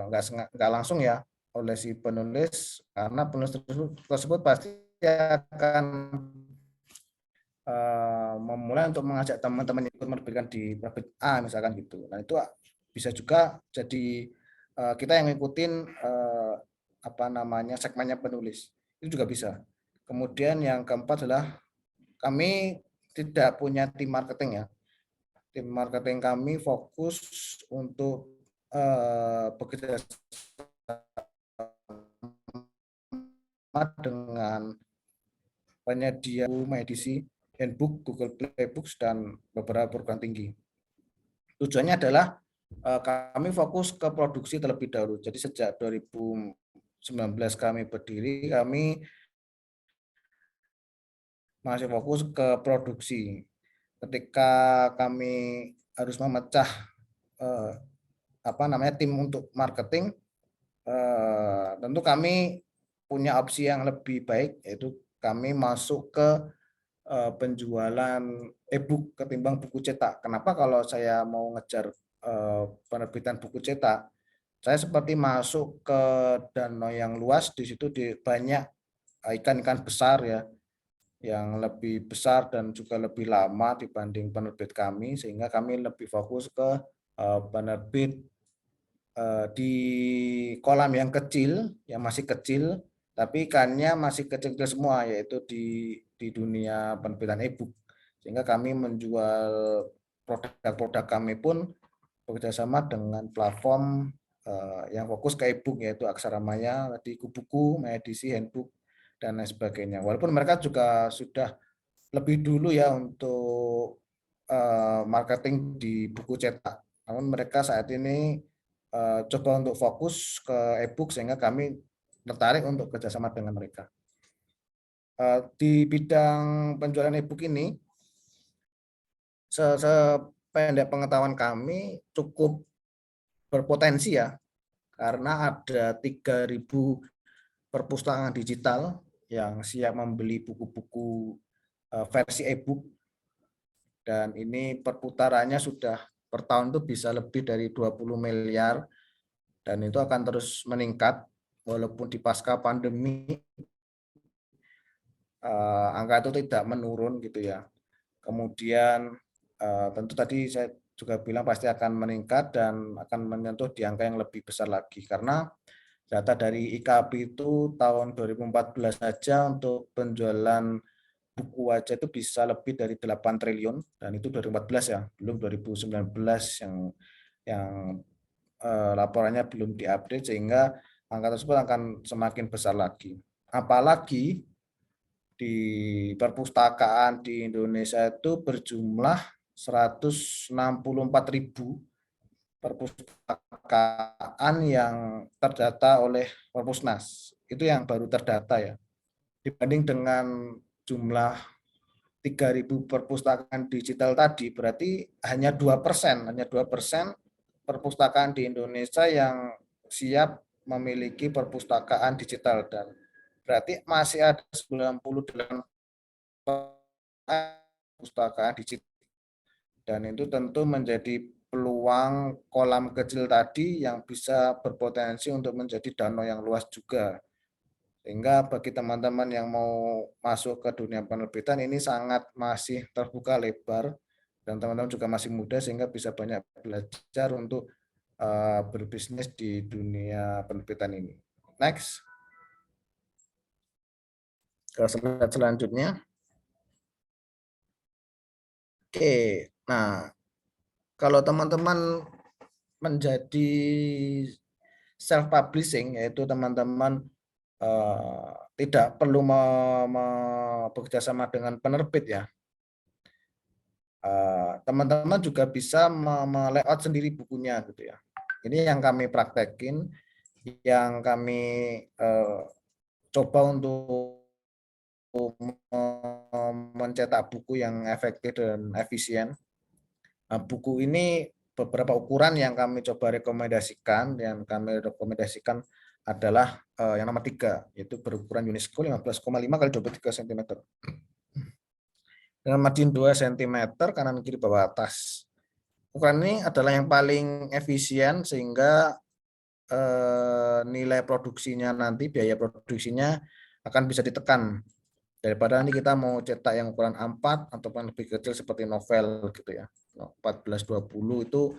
nggak langsung ya oleh si penulis, karena penulis tersebut pasti akan memulai untuk mengajak teman-teman ikut menerbitkan di penerbit A misalkan gitu. Nah itu bisa juga jadi kita yang ngikutin apa namanya segmennya penulis, itu juga bisa. Kemudian yang keempat adalah kami tidak punya tim marketing ya. Tim marketing kami fokus untuk bekerja sama dengan penyedia edisi handbook, Google Playbooks, dan beberapa perguruan tinggi. Tujuannya adalah kami fokus ke produksi terlebih dahulu. Jadi sejak 2019 kami berdiri, kami masih fokus ke produksi. Ketika kami harus memecah tim untuk marketing, tentu kami punya opsi yang lebih baik, yaitu kami masuk ke penjualan e-book ketimbang buku cetak. Kenapa kalau saya mau ngejar penerbitan buku cetak? Saya seperti masuk ke danau yang luas, di situ banyak ikan-ikan besar ya, yang lebih besar dan juga lebih lama dibanding penerbit kami, sehingga kami lebih fokus ke penerbit di kolam yang kecil, yang masih kecil, tapi ikannya masih kecil-kecil semua, yaitu di dunia penerbitan e-book. Sehingga kami menjual produk-produk kami pun bekerjasama dengan platform yang fokus ke e-book, yaitu Aksaramaya, di Kubuku, Edisi, Handbook, dan lain sebagainya. Walaupun mereka juga sudah lebih dulu ya untuk marketing di buku cetak, namun mereka saat ini coba untuk fokus ke e-book, sehingga kami tertarik untuk kerjasama dengan mereka. Di bidang penjualan e-book ini, sependek pengetahuan kami cukup berpotensi ya, karena ada 3.000 perpustakaan digital yang siap membeli buku-buku versi e-book, dan ini perputarannya sudah per tahun itu bisa lebih dari 20 miliar, dan itu akan terus meningkat walaupun di pasca pandemi angka itu tidak menurun gitu ya. Kemudian tentu tadi saya juga bilang pasti akan meningkat dan akan menyentuh di angka yang lebih besar lagi, karena data dari IKP itu tahun 2014 saja untuk penjualan buku aja itu bisa lebih dari 8 triliun, dan itu 2014 ya, belum 2019 yang laporannya belum diupdate, sehingga angka tersebut akan semakin besar lagi. Apalagi di perpustakaan di Indonesia itu berjumlah 164.000 perpustakaan yang terdata oleh Perpusnas. Itu yang baru terdata ya. Dibanding dengan jumlah 3.000 perpustakaan digital tadi, berarti hanya 2%, perpustakaan di Indonesia yang siap memiliki perpustakaan digital, dan berarti masih ada 98 perpustakaan digital, dan itu tentu menjadi peluang kolam kecil tadi yang bisa berpotensi untuk menjadi danau yang luas juga. Sehingga bagi teman-teman yang mau masuk ke dunia penerbitan ini sangat masih terbuka lebar, dan teman-teman juga masih muda sehingga bisa banyak belajar untuk berbisnis di dunia penerbitan ini. Next. Ke slide selanjutnya. Oke, nah kalau teman-teman menjadi self publishing, yaitu teman-teman tidak perlu bekerja sama dengan penerbit ya. Teman-teman juga bisa layout sendiri bukunya gitu ya. Ini yang kami praktekin, yang kami coba untuk mencetak buku yang efektif dan efisien. Buku ini beberapa ukuran yang kami coba rekomendasikan, adalah yang nomor 3, yaitu berukuran UNESCO 15,5 kali 23 cm. Dengan margin 2 cm kanan kiri bawah atas. Ukuran ini adalah yang paling efisien, sehingga nilai produksinya nanti, biaya produksinya akan bisa ditekan, daripada nanti kita mau cetak yang ukuran A4 ataupun lebih kecil seperti novel gitu ya. 1420 itu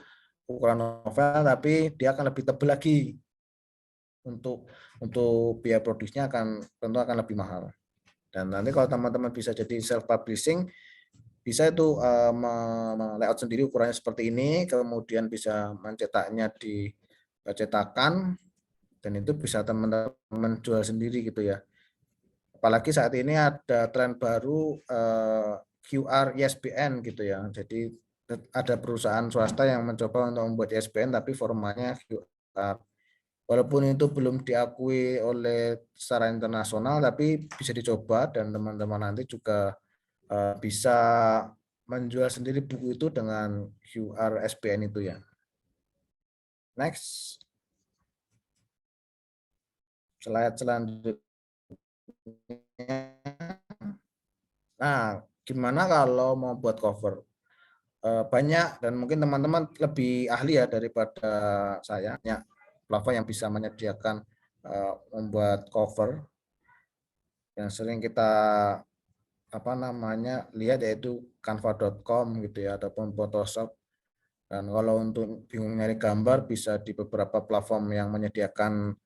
ukuran novel, tapi dia akan lebih tebal lagi. Untuk biaya produksinya tentu akan lebih mahal. Dan nanti kalau teman-teman bisa jadi self publishing, bisa itu layout sendiri ukurannya seperti ini, kemudian bisa mencetaknya di cetakan, dan itu bisa teman-teman jual sendiri gitu ya. Apalagi saat ini ada tren baru QR ISBN gitu ya. Jadi ada perusahaan swasta yang mencoba untuk membuat ISBN tapi formatnya QR. Walaupun itu belum diakui oleh secara internasional, tapi bisa dicoba, dan teman-teman nanti juga bisa menjual sendiri buku itu dengan QR ISBN itu ya. Next. Slide selanjutnya. Nah, gimana kalau mau buat cover? Banyak, dan mungkin teman-teman lebih ahli ya daripada saya. Ya, platform yang bisa menyediakan membuat cover. Yang sering kita lihat yaitu canva.com gitu ya, ataupun Photoshop. Dan kalau untuk bingung nyari gambar, bisa di beberapa platform yang menyediakan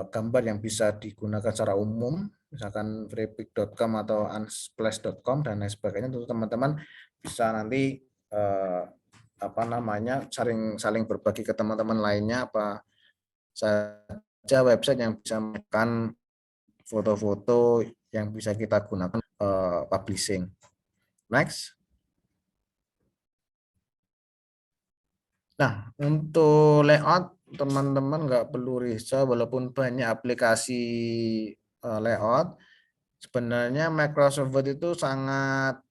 gambar yang bisa digunakan secara umum, misalkan freepik.com atau unsplash.com dan lain sebagainya. Tentu teman-teman bisa nanti saling berbagi ke teman-teman lainnya apa saja website yang bisa menekan foto-foto yang bisa kita gunakan publishing. Next. Nah, untuk layout teman-teman nggak perlu risau, walaupun banyak aplikasi layout, sebenarnya Microsoft Word itu sangat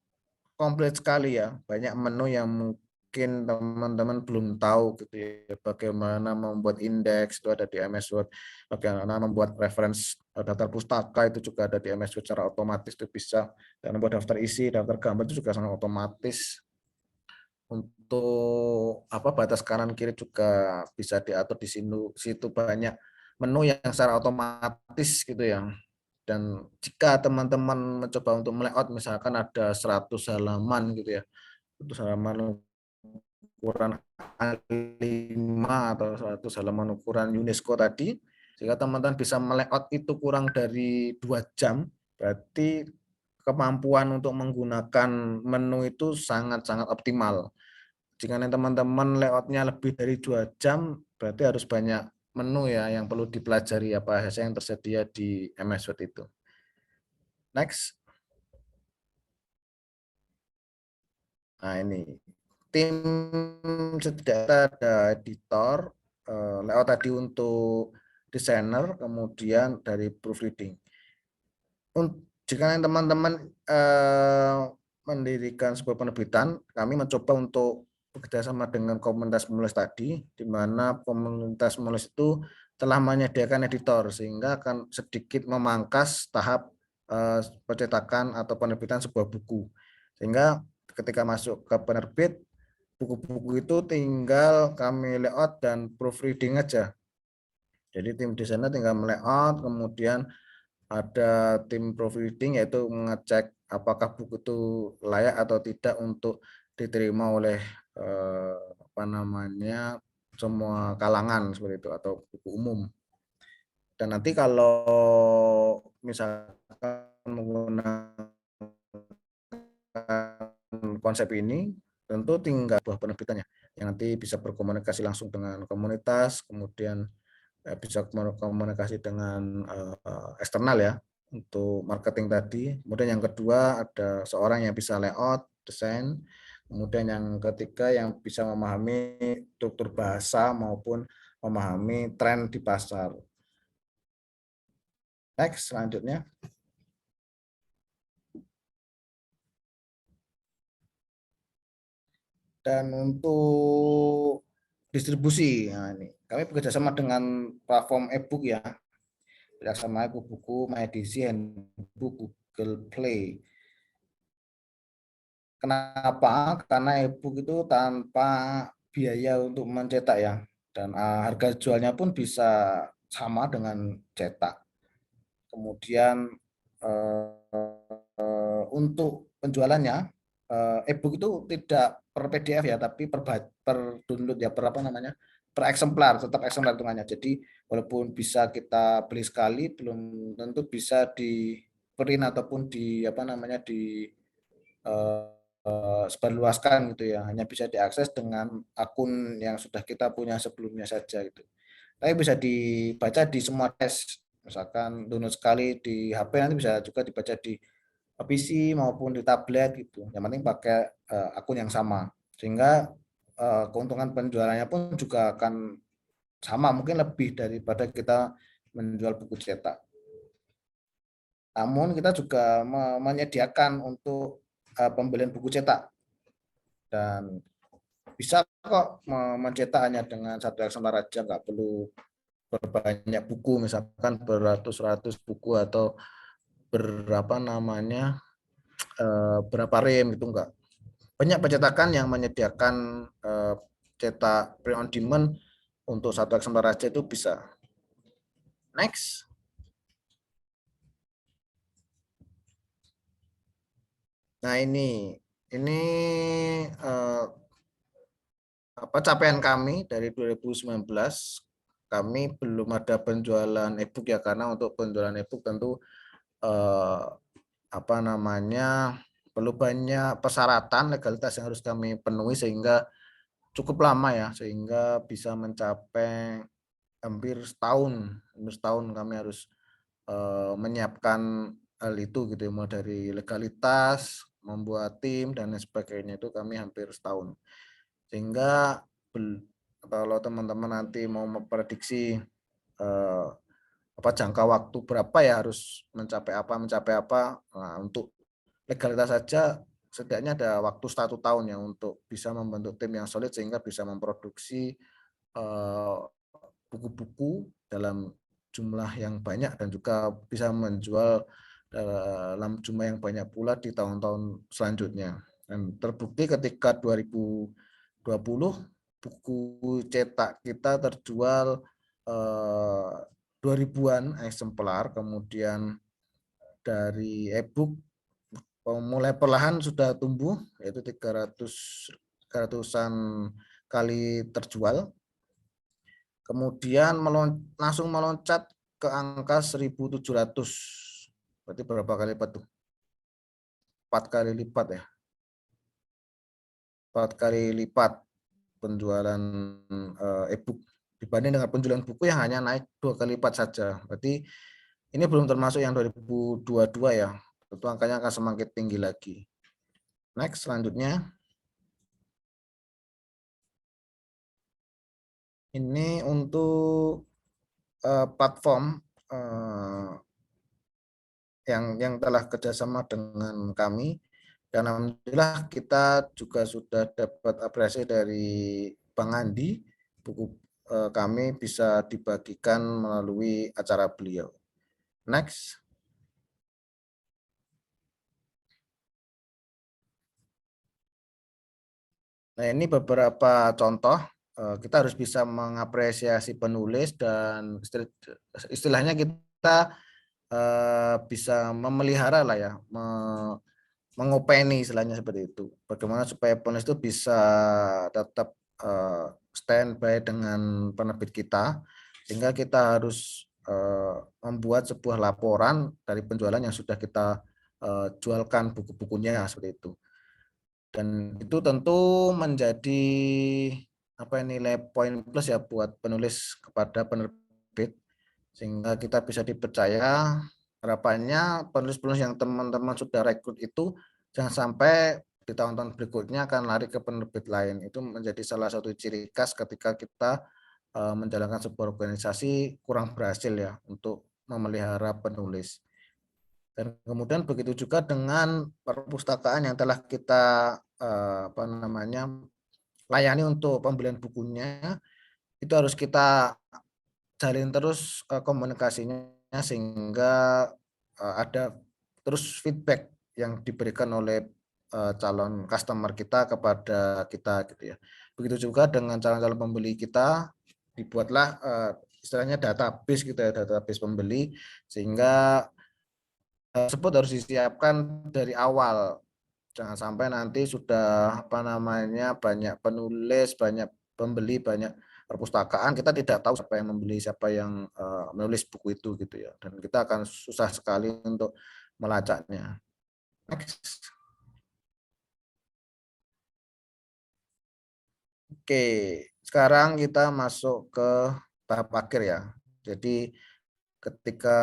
komplit sekali ya. Banyak menu yang mungkin teman-teman belum tahu gitu ya. Bagaimana membuat indeks itu ada di MS Word, bagaimana membuat reference daftar pustaka itu juga ada di MS Word secara otomatis itu bisa, dan membuat daftar isi, daftar gambar itu juga sangat otomatis. Untuk batas kanan kiri juga bisa diatur di situ banyak menu yang secara otomatis gitu ya. Dan jika teman-teman mencoba untuk layout, misalkan ada 100 halaman gitu ya, 100 halaman ukuran A5 atau 100 halaman ukuran UNESCO tadi, jika teman-teman bisa melayout itu kurang dari 2 jam, berarti kemampuan untuk menggunakan menu itu sangat-sangat optimal. Jika teman-teman layoutnya lebih dari 2 jam, berarti harus banyak menu ya yang perlu dipelajari apa saja yang tersedia di MS Word itu. Next. Nah ini tim setidaknya ada editor, layout tadi untuk desainer, kemudian dari proofreading. Jika teman-teman mendirikan sebuah penerbitan, kami mencoba untuk bekerjasama dengan komunitas penulis tadi, di mana komunitas penulis itu telah menyediakan editor, sehingga akan sedikit memangkas tahap percetakan atau penerbitan sebuah buku. Sehingga ketika masuk ke penerbit, buku-buku itu tinggal kami layout dan proofreading aja. Jadi tim desainer tinggal melayout, kemudian ada tim proofreading yaitu mengecek apakah buku itu layak atau tidak untuk diterima oleh semua kalangan seperti itu atau buku umum. Dan nanti kalau misalkan menggunakan konsep ini, tentu tinggal buah penerbitannya yang nanti bisa berkomunikasi langsung dengan komunitas, kemudian bisa komunikasi dengan eksternal ya untuk marketing tadi. Kemudian yang kedua ada seorang yang bisa layout, desain. Kemudian yang ketiga yang bisa memahami struktur bahasa maupun memahami tren di pasar. Next, selanjutnya. Dan untuk distribusi, nah ini kami bekerjasama dengan platform e-book ya, bersama buku MyEdisi, Handbook, Google Play. Kenapa? Karena e-book itu tanpa biaya untuk mencetak ya, dan harga jualnya pun bisa sama dengan cetak. Kemudian untuk penjualannya, e-book itu tidak per PDF ya, tapi per download ya, per eksemplar, tetap eksemplar hitungannya. Jadi walaupun bisa kita beli sekali, belum tentu bisa di print ataupun sebarluaskan gitu ya, hanya bisa diakses dengan akun yang sudah kita punya sebelumnya saja gitu. Tapi bisa dibaca di semua device, misalkan download sekali di HP nanti bisa juga dibaca di PC maupun di tablet gitu. Yang penting pakai akun yang sama, sehingga keuntungan penjualannya pun juga akan sama, mungkin lebih daripada kita menjual buku cetak. Namun kita juga menyediakan untuk pembelian buku cetak, dan bisa kok mencetak hanya dengan satu eksemplar aja, nggak perlu berbanyak buku, misalkan beratus-ratus buku atau berapa rem gitu, enggak. Banyak pencetakan yang menyediakan cetak print on demand untuk satu eksemplar aja itu bisa. Next. Nah ini capaian kami dari 2019. Kami belum ada penjualan e-book ya, karena untuk penjualan e-book tentu perlu banyak persyaratan legalitas yang harus kami penuhi, sehingga cukup lama ya, sehingga bisa mencapai hampir setahun kami harus menyiapkan hal itu gitu, mulai dari legalitas, membuat tim dan lain sebagainya, itu kami hampir setahun. Sehingga kalau teman-teman nanti mau memprediksi jangka waktu berapa ya harus mencapai apa, nah, untuk legalitas saja setidaknya ada waktu 1 tahun ya untuk bisa membentuk tim yang solid sehingga bisa memproduksi buku-buku dalam jumlah yang banyak dan juga bisa menjual dalam jumlah yang banyak pula di tahun-tahun selanjutnya. Dan terbukti ketika 2020 buku cetak kita terjual 2000-an eksemplar, kemudian dari e-book mulai perlahan sudah tumbuh, yaitu 300-an kali terjual. Kemudian langsung meloncat ke angka 1.700. Berarti berapa kali lipat tuh? 4 kali lipat ya. 4 kali lipat penjualan e-book dibanding dengan penjualan buku yang hanya naik 2 kali lipat saja. Berarti ini belum termasuk yang 2022 ya. Tentu angkanya akan semakin tinggi lagi. Next, selanjutnya. Ini untuk platform yang telah kerjasama dengan kami. Dan alhamdulillah kita juga sudah dapat apresiasi dari Bang Andi, buku kami bisa dibagikan melalui acara beliau. Next. Nah, ini beberapa contoh. Kita harus bisa mengapresiasi penulis dan istilahnya kita bisa memelihara lah ya, mengopeni istilahnya seperti itu. Bagaimana supaya penulis itu bisa tetap standby dengan penerbit kita, sehingga kita harus membuat sebuah laporan dari penjualan yang sudah kita jualkan buku-bukunya seperti itu. Dan itu tentu menjadi nilai poin plus ya buat penulis kepada penerbit, sehingga kita bisa dipercaya. Harapannya penulis-penulis yang teman-teman sudah rekrut itu jangan sampai di tahun-tahun berikutnya akan lari ke penerbit lain. Itu menjadi salah satu ciri khas ketika kita menjalankan sebuah organisasi kurang berhasil ya untuk memelihara penulis. Dan kemudian begitu juga dengan perpustakaan yang telah kita layani untuk pembelian bukunya, itu harus kita jalin terus komunikasinya sehingga ada terus feedback yang diberikan oleh calon customer kita kepada kita gitu ya. Begitu juga dengan calon-calon pembeli kita, dibuatlah istilahnya database gitu ya, database pembeli, sehingga tersebut harus disiapkan dari awal. Jangan sampai nanti sudah banyak penulis, banyak pembeli, banyak perpustakaan, kita tidak tahu siapa yang membeli, siapa yang menulis buku itu gitu ya. Dan kita akan susah sekali untuk melacaknya. Next. Oke, sekarang kita masuk ke tahap akhir ya. Jadi ketika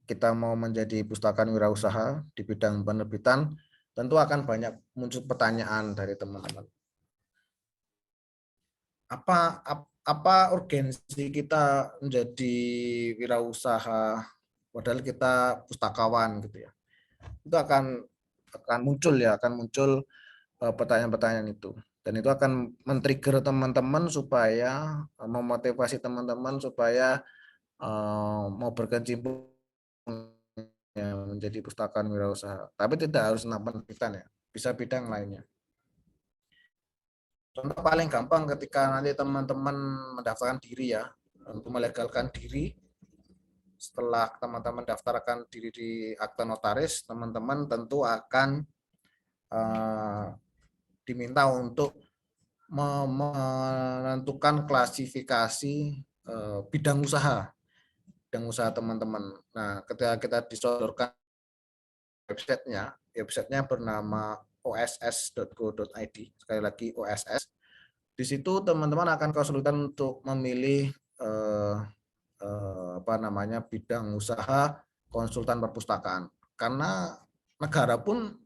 kita mau menjadi pustakaan wirausaha di bidang penerbitan, tentu akan banyak muncul pertanyaan dari teman-teman. Apa urgensi kita menjadi wirausaha padahal kita pustakawan gitu ya. Itu akan muncul pertanyaan-pertanyaan itu. Dan itu akan men-trigger teman-teman supaya memotivasi teman-teman supaya mau berkecimpung ya, menjadi pustakaan wirausaha. Tapi tidak harus tentang penerbitan ya, bisa bidang lainnya. Contoh paling gampang ketika nanti teman-teman mendaftarkan diri ya, untuk melegalkan diri. Setelah teman-teman daftarkan diri di akta notaris, teman-teman tentu akan diminta untuk menentukan klasifikasi bidang usaha teman-teman. Nah, ketika kita disodorkan websitenya bernama oss.go.id, sekali lagi OSS. Di situ teman-teman akan kesulitan untuk memilih bidang usaha konsultan perpustakaan, karena negara pun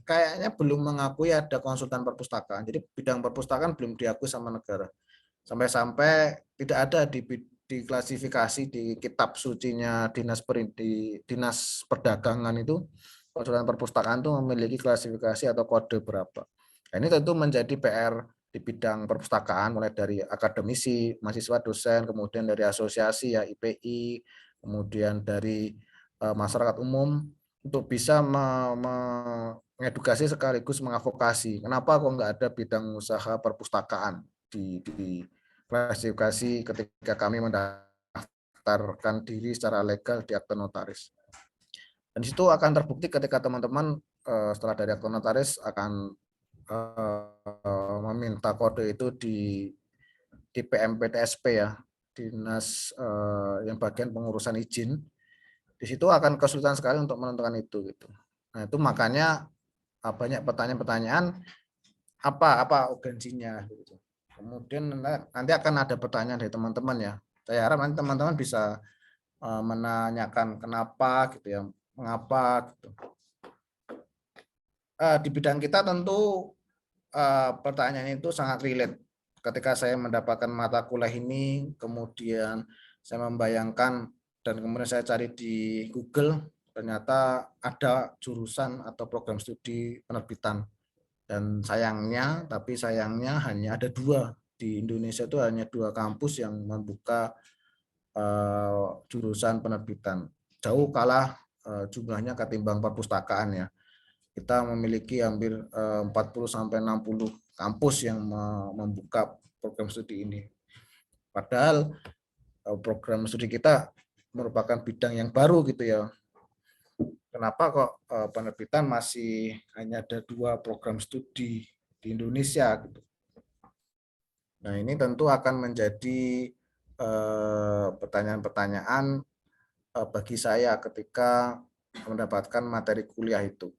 kayaknya belum mengakui ada konsultan perpustakaan. Jadi bidang perpustakaan belum diakui sama negara. Sampai-sampai tidak ada di klasifikasi di kitab sucinya dinas perdagangan itu, konsultan perpustakaan itu memiliki klasifikasi atau kode berapa. Nah, ini tentu menjadi PR di bidang perpustakaan, mulai dari akademisi, mahasiswa, dosen, kemudian dari asosiasi ya IPI, kemudian dari masyarakat umum, untuk bisa mengedukasi sekaligus mengadvokasi. Kenapa kok nggak ada bidang usaha perpustakaan di klasifikasi ketika kami mendaftarkan diri secara legal di akta notaris. Dan situ akan terbukti ketika teman-teman setelah dari aktor notaris akan meminta kode itu di PMPTSP ya, dinas yang bagian pengurusan izin. Di situ akan kesulitan sekali untuk menentukan itu gitu. Nah, itu makanya banyak pertanyaan-pertanyaan apa urgensinya gitu. Kemudian nanti akan ada pertanyaan dari teman-teman ya. Saya harap nanti teman-teman bisa menanyakan kenapa gitu ya, mengapa gitu. Di bidang kita tentu pertanyaan itu sangat relate. Ketika saya mendapatkan mata kuliah ini, kemudian saya membayangkan dan kemudian saya cari di Google, ternyata ada jurusan atau program studi penerbitan. Dan sayangnya hanya ada 2 di Indonesia, itu hanya 2 kampus yang membuka jurusan penerbitan. Jauh kalah jumlahnya ketimbang perpustakaan ya. Kita memiliki hampir 40-60 kampus yang membuka program studi ini. Padahal program studi kita merupakan bidang yang baru gitu ya. Kenapa kok penerbitan masih hanya ada 2 program studi di Indonesia gitu. Nah, ini tentu akan menjadi pertanyaan-pertanyaan bagi saya ketika mendapatkan materi kuliah itu.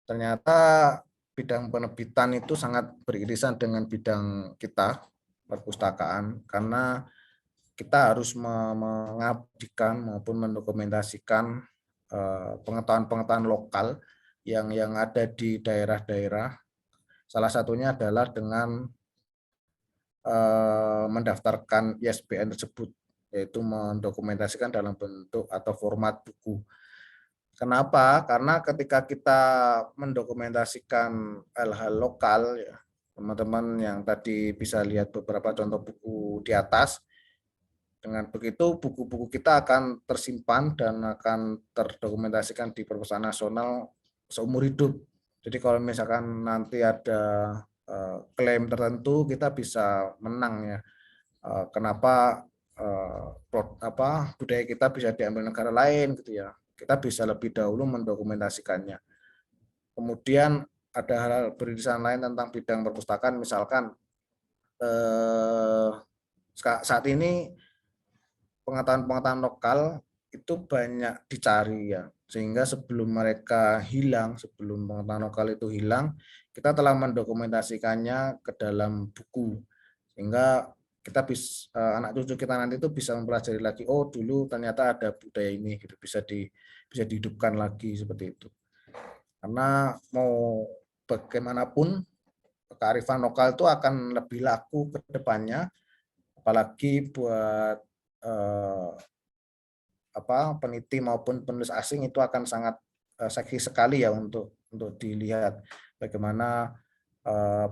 Ternyata bidang penerbitan itu sangat beririsan dengan bidang kita, perpustakaan, karena kita harus mengabdikan maupun mendokumentasikan pengetahuan-pengetahuan lokal yang ada di daerah-daerah. Salah satunya adalah dengan mendaftarkan ISBN tersebut, yaitu mendokumentasikan dalam bentuk atau format buku. Kenapa? Karena ketika kita mendokumentasikan hal-hal lokal, ya, teman-teman yang tadi bisa lihat beberapa contoh buku di atas, dengan begitu buku-buku kita akan tersimpan dan akan terdokumentasikan di perpustakaan nasional seumur hidup. Jadi kalau misalkan nanti ada klaim tertentu, kita bisa menang ya. Kenapa budaya kita bisa diambil negara lain gitu ya. Kita bisa lebih dahulu mendokumentasikannya. Kemudian ada hal beririsan lain tentang bidang perpustakaan, misalkan saat ini pengetahuan-pengetahuan lokal itu banyak dicari ya, sehingga sebelum mereka hilang, sebelum pengetahuan lokal itu hilang, kita telah mendokumentasikannya ke dalam buku, sehingga kita bisa, anak cucu kita nanti itu bisa mempelajari lagi, oh dulu ternyata ada budaya ini gitu, bisa dihidupkan lagi seperti itu. Karena mau bagaimanapun kearifan lokal itu akan lebih laku ke depannya, apalagi buat peneliti maupun penulis asing itu akan sangat seksi sekali ya untuk dilihat bagaimana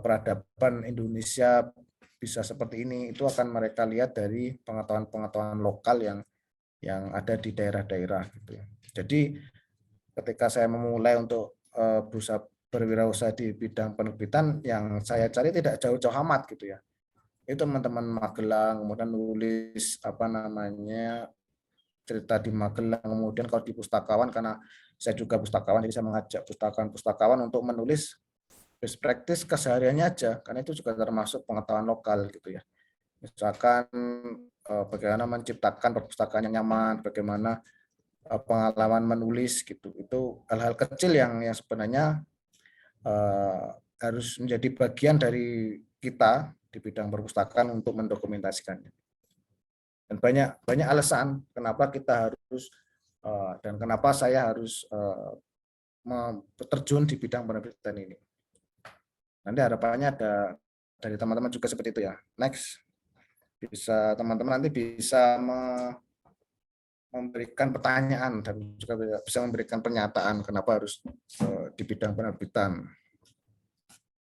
peradaban Indonesia bisa seperti ini. Itu akan mereka lihat dari pengetahuan-pengetahuan lokal yang ada di daerah-daerah gitu. Jadi ketika saya memulai untuk berusaha berwirausaha di bidang penerbitan, yang saya cari tidak jauh-jauh amat gitu ya. Itu teman-teman Magelang, kemudian nulis cerita di Magelang, kemudian kalau di pustakawan, karena saya juga pustakawan, jadi saya mengajak pustakawan untuk menulis best practice kesehariannya aja, karena itu juga termasuk pengetahuan lokal gitu ya. Misalkan bagaimana menciptakan perpustakaan yang nyaman, bagaimana pengalaman menulis gitu. Itu hal-hal kecil yang sebenarnya harus menjadi bagian dari kita di bidang perpustakaan untuk mendokumentasikannya. Dan banyak alasan kenapa kita harus dan kenapa saya harus terjun di bidang penerbitan ini. Nanti harapannya ada dari teman-teman juga seperti itu ya. Next, teman-teman nanti bisa memberikan pertanyaan dan juga bisa memberikan pernyataan kenapa harus di bidang penerbitan.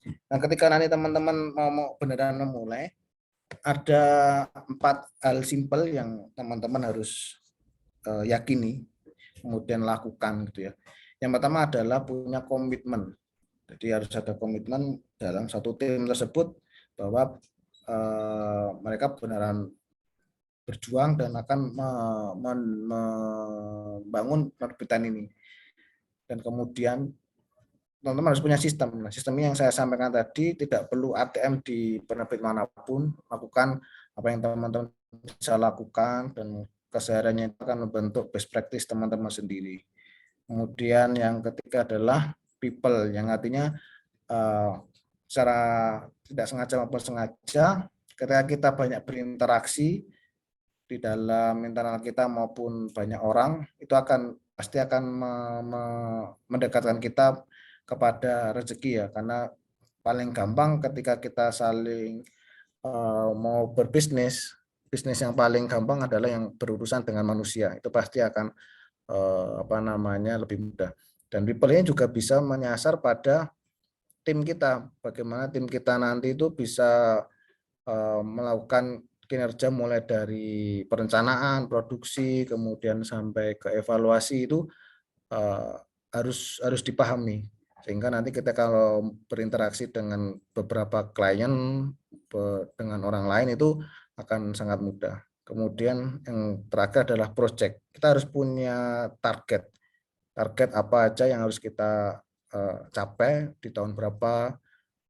Nah, ketika nanti teman-teman mau beneran memulai, ada 4 hal simpel yang teman-teman harus yakini, kemudian lakukan gitu ya. Yang pertama adalah punya komitmen. Jadi harus ada komitmen dalam satu tim tersebut bahwa mereka beneran berjuang dan akan membangun penerbitan ini. Dan kemudian teman-teman harus punya sistem. Nah, sistemnya yang saya sampaikan tadi, tidak perlu ATM di penerbit manapun, lakukan apa yang teman-teman bisa lakukan, dan kesehariannya itu akan membentuk best practice teman-teman sendiri. Kemudian yang ketiga adalah people, yang artinya secara tidak sengaja maupun sengaja, ketika kita banyak berinteraksi di dalam internal kita maupun banyak orang, itu pasti akan mendekatkan kita kepada rezeki ya, karena paling gampang ketika kita saling mau berbisnis, bisnis yang paling gampang adalah yang berurusan dengan manusia, itu pasti akan lebih mudah. Dan people-nya juga bisa menyasar pada tim kita, bagaimana tim kita nanti itu bisa melakukan kinerja mulai dari perencanaan, produksi, kemudian sampai ke evaluasi, itu harus dipahami, sehingga nanti kita kalau berinteraksi dengan beberapa klien, dengan orang lain, itu akan sangat mudah. Kemudian yang terakhir adalah project. Kita harus punya target apa aja yang harus kita capai di tahun berapa,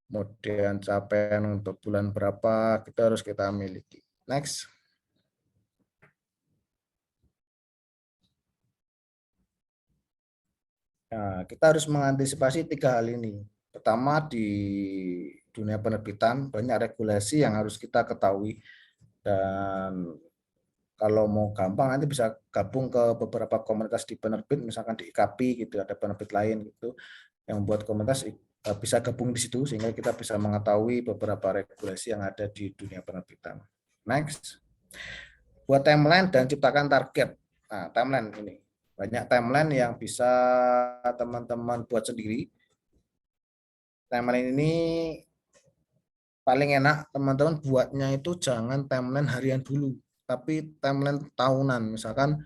kemudian capaian untuk bulan berapa, kita miliki. Next. Nah, kita harus mengantisipasi 3 hal ini. Pertama, di dunia penerbitan banyak regulasi yang harus kita ketahui, dan kalau mau gampang nanti bisa gabung ke beberapa komunitas di penerbit, misalkan di IKAPI gitu, ada penerbit lain gitu yang buat komunitas, bisa gabung di situ sehingga kita bisa mengetahui beberapa regulasi yang ada di dunia penerbitan. Next. Buat timeline dan ciptakan target. Nah, timeline ini. Banyak timeline yang bisa teman-teman buat sendiri. Timeline ini paling enak teman-teman buatnya itu jangan timeline harian dulu, tapi timeline tahunan. Misalkan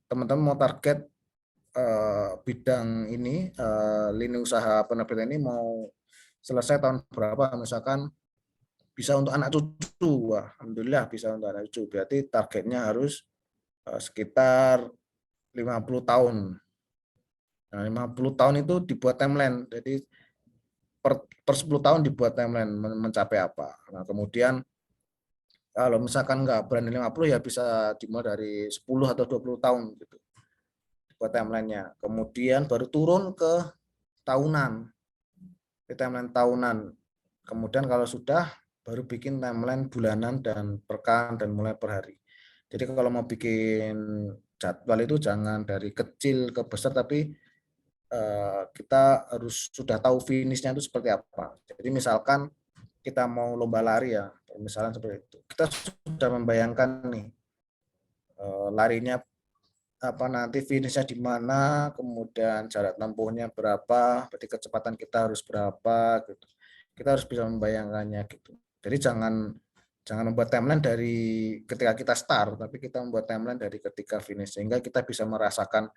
teman-teman mau target bidang ini, lini usaha penerbitan ini mau selesai tahun berapa, misalkan bisa untuk anak cucu. Wah, alhamdulillah bisa untuk anak cucu. Berarti targetnya harus sekitar 50 tahun. Nah, 50 tahun itu dibuat timeline. Jadi per 10 tahun dibuat timeline mencapai apa. Nah, kemudian kalau misalkan nggak berani 50, ya bisa dimulai dari 10 atau 20 tahun gitu. Buat timelinenya. Kemudian baru turun ke tahunan. Di timeline tahunan. Kemudian kalau sudah, baru bikin timeline bulanan dan pekan dan mulai per hari. Jadi kalau mau bikin jadwal itu jangan dari kecil ke besar, tapi kita harus sudah tahu finishnya itu seperti apa. Jadi misalkan kita mau lomba lari ya, misalnya seperti itu. Kita sudah membayangkan nih larinya apa, nanti finishnya di mana, kemudian jarak tempuhnya berapa, berarti kecepatan kita harus berapa gitu. Kita harus bisa membayangkannya gitu. Jadi jangan membuat timeline dari ketika kita start, tapi kita membuat timeline dari ketika finish, sehingga kita bisa merasakan,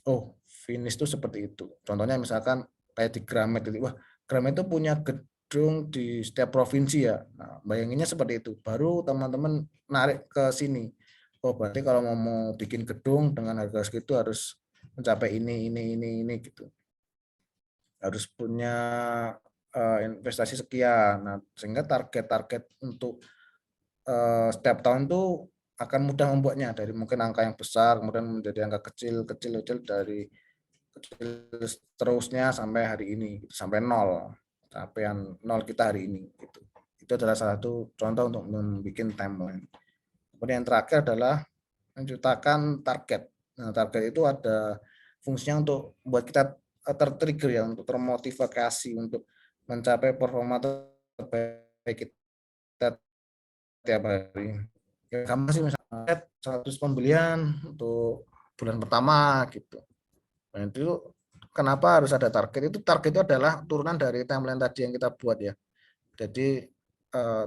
oh finish itu seperti itu. Contohnya misalkan kayak di Gramet itu, wah Gramet itu punya gedung di setiap provinsi ya. Nah, bayanginnya seperti itu. Baru teman-teman narik ke sini. Oh berarti kalau mau bikin gedung dengan harga segitu harus mencapai ini gitu. Harus punya investasi sekian. Nah, sehingga target-target untuk setiap tahun tuh akan mudah membuatnya, dari mungkin angka yang besar kemudian menjadi angka kecil dari kecil terusnya sampai hari ini gitu, sampai nol, capaian nol kita hari ini gitu. Itu adalah salah satu contoh untuk membuat timeline. Kemudian yang terakhir adalah menciptakan target. Nah, target itu ada fungsinya untuk membuat kita tertrigger ya, untuk termotivasi untuk mencapai performa terbaik kita tiap hari. Ya, kamu sih misalnya 100 pembelian untuk bulan pertama gitu. Nah, itu kenapa harus ada target? Target itu adalah turunan dari timeline tadi yang kita buat ya. Jadi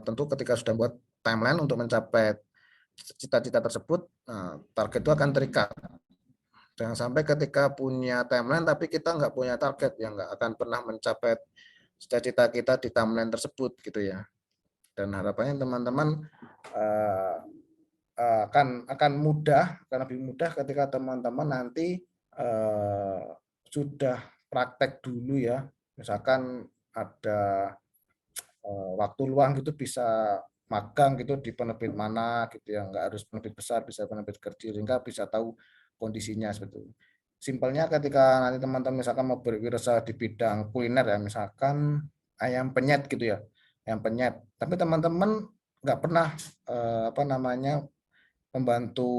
tentu ketika sudah buat timeline untuk mencapai cita-cita tersebut, target itu akan terikat. Jangan sampai ketika punya timeline tapi kita nggak punya target, yang nggak akan pernah mencapai cita-cita kita di timeline tersebut gitu ya. Dan harapannya teman-teman akan mudah, akan lebih mudah ketika teman-teman nanti sudah praktek dulu ya, misalkan ada waktu luang gitu bisa magang gitu di penerbit mana gitu ya, nggak harus penerbit besar, bisa penerbit kecil, sehingga bisa tahu kondisinya seperti itu. Simpelnya ketika nanti teman-teman misalkan mau berwirausaha di bidang kuliner ya, misalkan ayam penyet gitu ya, ayam penyet, tapi teman-teman nggak pernah apa namanya membantu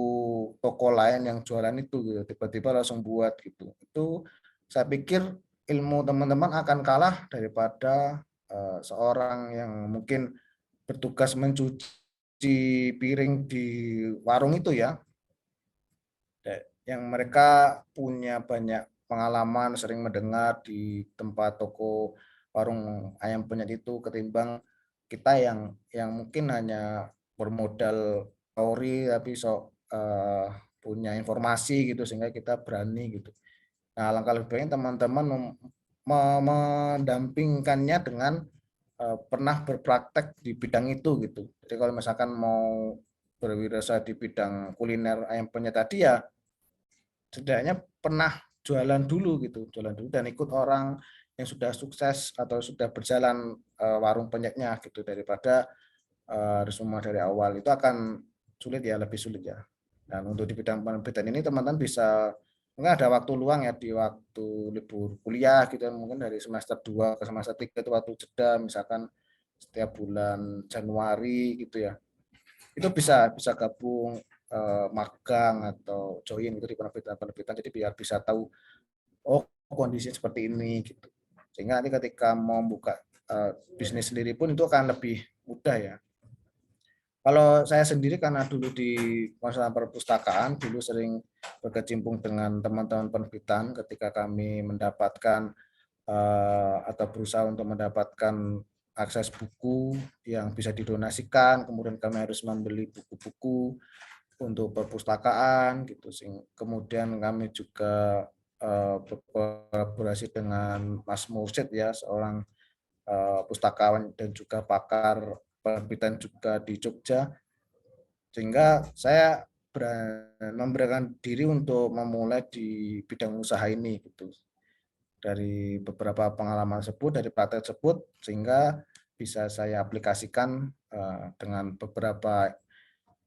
toko lain yang jualan itu gitu, tiba-tiba langsung buat gitu. Itu saya pikir ilmu teman-teman akan kalah daripada seorang yang mungkin bertugas mencuci piring di warung itu ya, yang mereka punya banyak pengalaman, sering mendengar di tempat toko warung ayam penyet itu, ketimbang kita yang mungkin hanya bermodal teori tapi punya informasi gitu, sehingga kita berani gitu. Nah, alangkah lebih baiknya teman-teman mendampingkannya dengan pernah berpraktek di bidang itu gitu. Jadi kalau misalkan mau berwirausaha di bidang kuliner ayam penyet tadi ya, setidaknya pernah jualan dulu gitu, jualan dulu dan ikut orang yang sudah sukses atau sudah berjalan warung penyetnya gitu, daripada harus semua dari awal. Itu akan sulit ya, lebih sulit ya. Dan untuk di bidang penerbitan ini teman-teman bisa, mungkin ada waktu luang ya di waktu libur kuliah gitu, mungkin dari semester 2 ke semester 3 itu waktu jeda, misalkan setiap bulan Januari gitu ya, itu bisa bisa gabung magang atau join itu di penerbitan, jadi biar bisa tahu oh kondisi seperti ini gitu, sehingga nanti ketika mau buka bisnis sendiri pun itu akan lebih mudah ya. Kalau saya sendiri karena dulu di konsultan perpustakaan, dulu sering berkecimpung dengan teman-teman penerbitan ketika kami mendapatkan atau berusaha untuk mendapatkan akses buku yang bisa didonasikan, kemudian kami harus membeli buku-buku untuk perpustakaan gitu. Kemudian kami juga berkolaborasi dengan Mas Mursid ya, seorang pustakawan dan juga pakar penerbitan juga di Jogja, sehingga saya memberikan diri untuk memulai di bidang usaha ini gitu, dari beberapa pengalaman tersebut, dari praktek tersebut, sehingga bisa saya aplikasikan dengan beberapa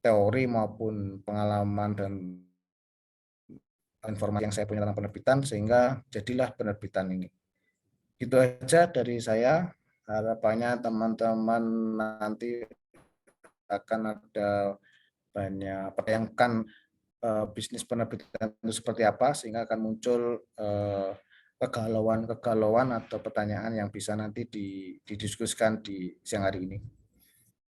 teori maupun pengalaman dan informasi yang saya punya tentang penerbitan, sehingga jadilah penerbitan ini. Itu aja dari saya. Harapannya teman-teman nanti akan ada banyak pertanyaan bisnis penerbitan itu seperti apa, sehingga akan muncul kegalauan-kegalauan atau pertanyaan yang bisa nanti didiskusikan di siang hari ini.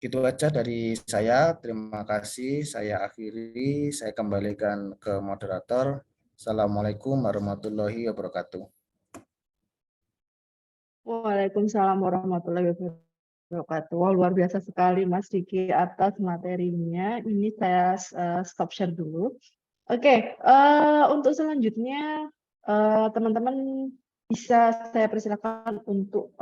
Itu aja dari saya. Terima kasih. Saya akhiri. Saya kembalikan ke moderator. Assalamualaikum warahmatullahi wabarakatuh. Waalaikumsalam warahmatullahi wabarakatuh. Wah, luar biasa sekali Mas Diki atas materinya. Ini saya stop share dulu. Oke, untuk selanjutnya teman-teman bisa saya persilakan untuk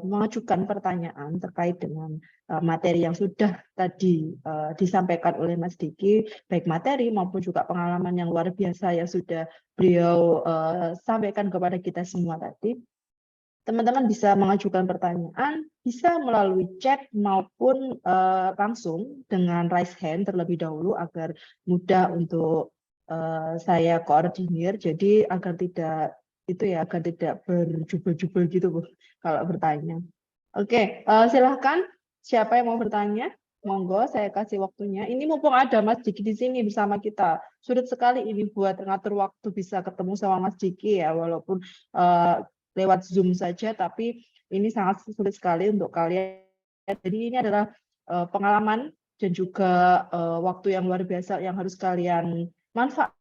mengajukan pertanyaan terkait dengan materi yang sudah tadi disampaikan oleh Mas Diki, baik materi maupun juga pengalaman yang luar biasa yang sudah beliau sampaikan kepada kita semua tadi. Teman-teman bisa mengajukan pertanyaan, bisa melalui chat maupun langsung dengan raise hand terlebih dahulu agar mudah untuk saya koordinir. Jadi agar tidak agar tidak berjubel-jubel gitu Bu kalau bertanya. Oke, silahkan siapa yang mau bertanya? Monggo, saya kasih waktunya. Ini mumpung ada Mas Diki di sini bersama kita. Sulit sekali ini buat ngatur waktu bisa ketemu sama Mas Diki ya, walaupun lewat Zoom saja, tapi ini sangat sulit sekali untuk kalian. Jadi ini adalah pengalaman dan juga waktu yang luar biasa yang harus kalian manfaatkan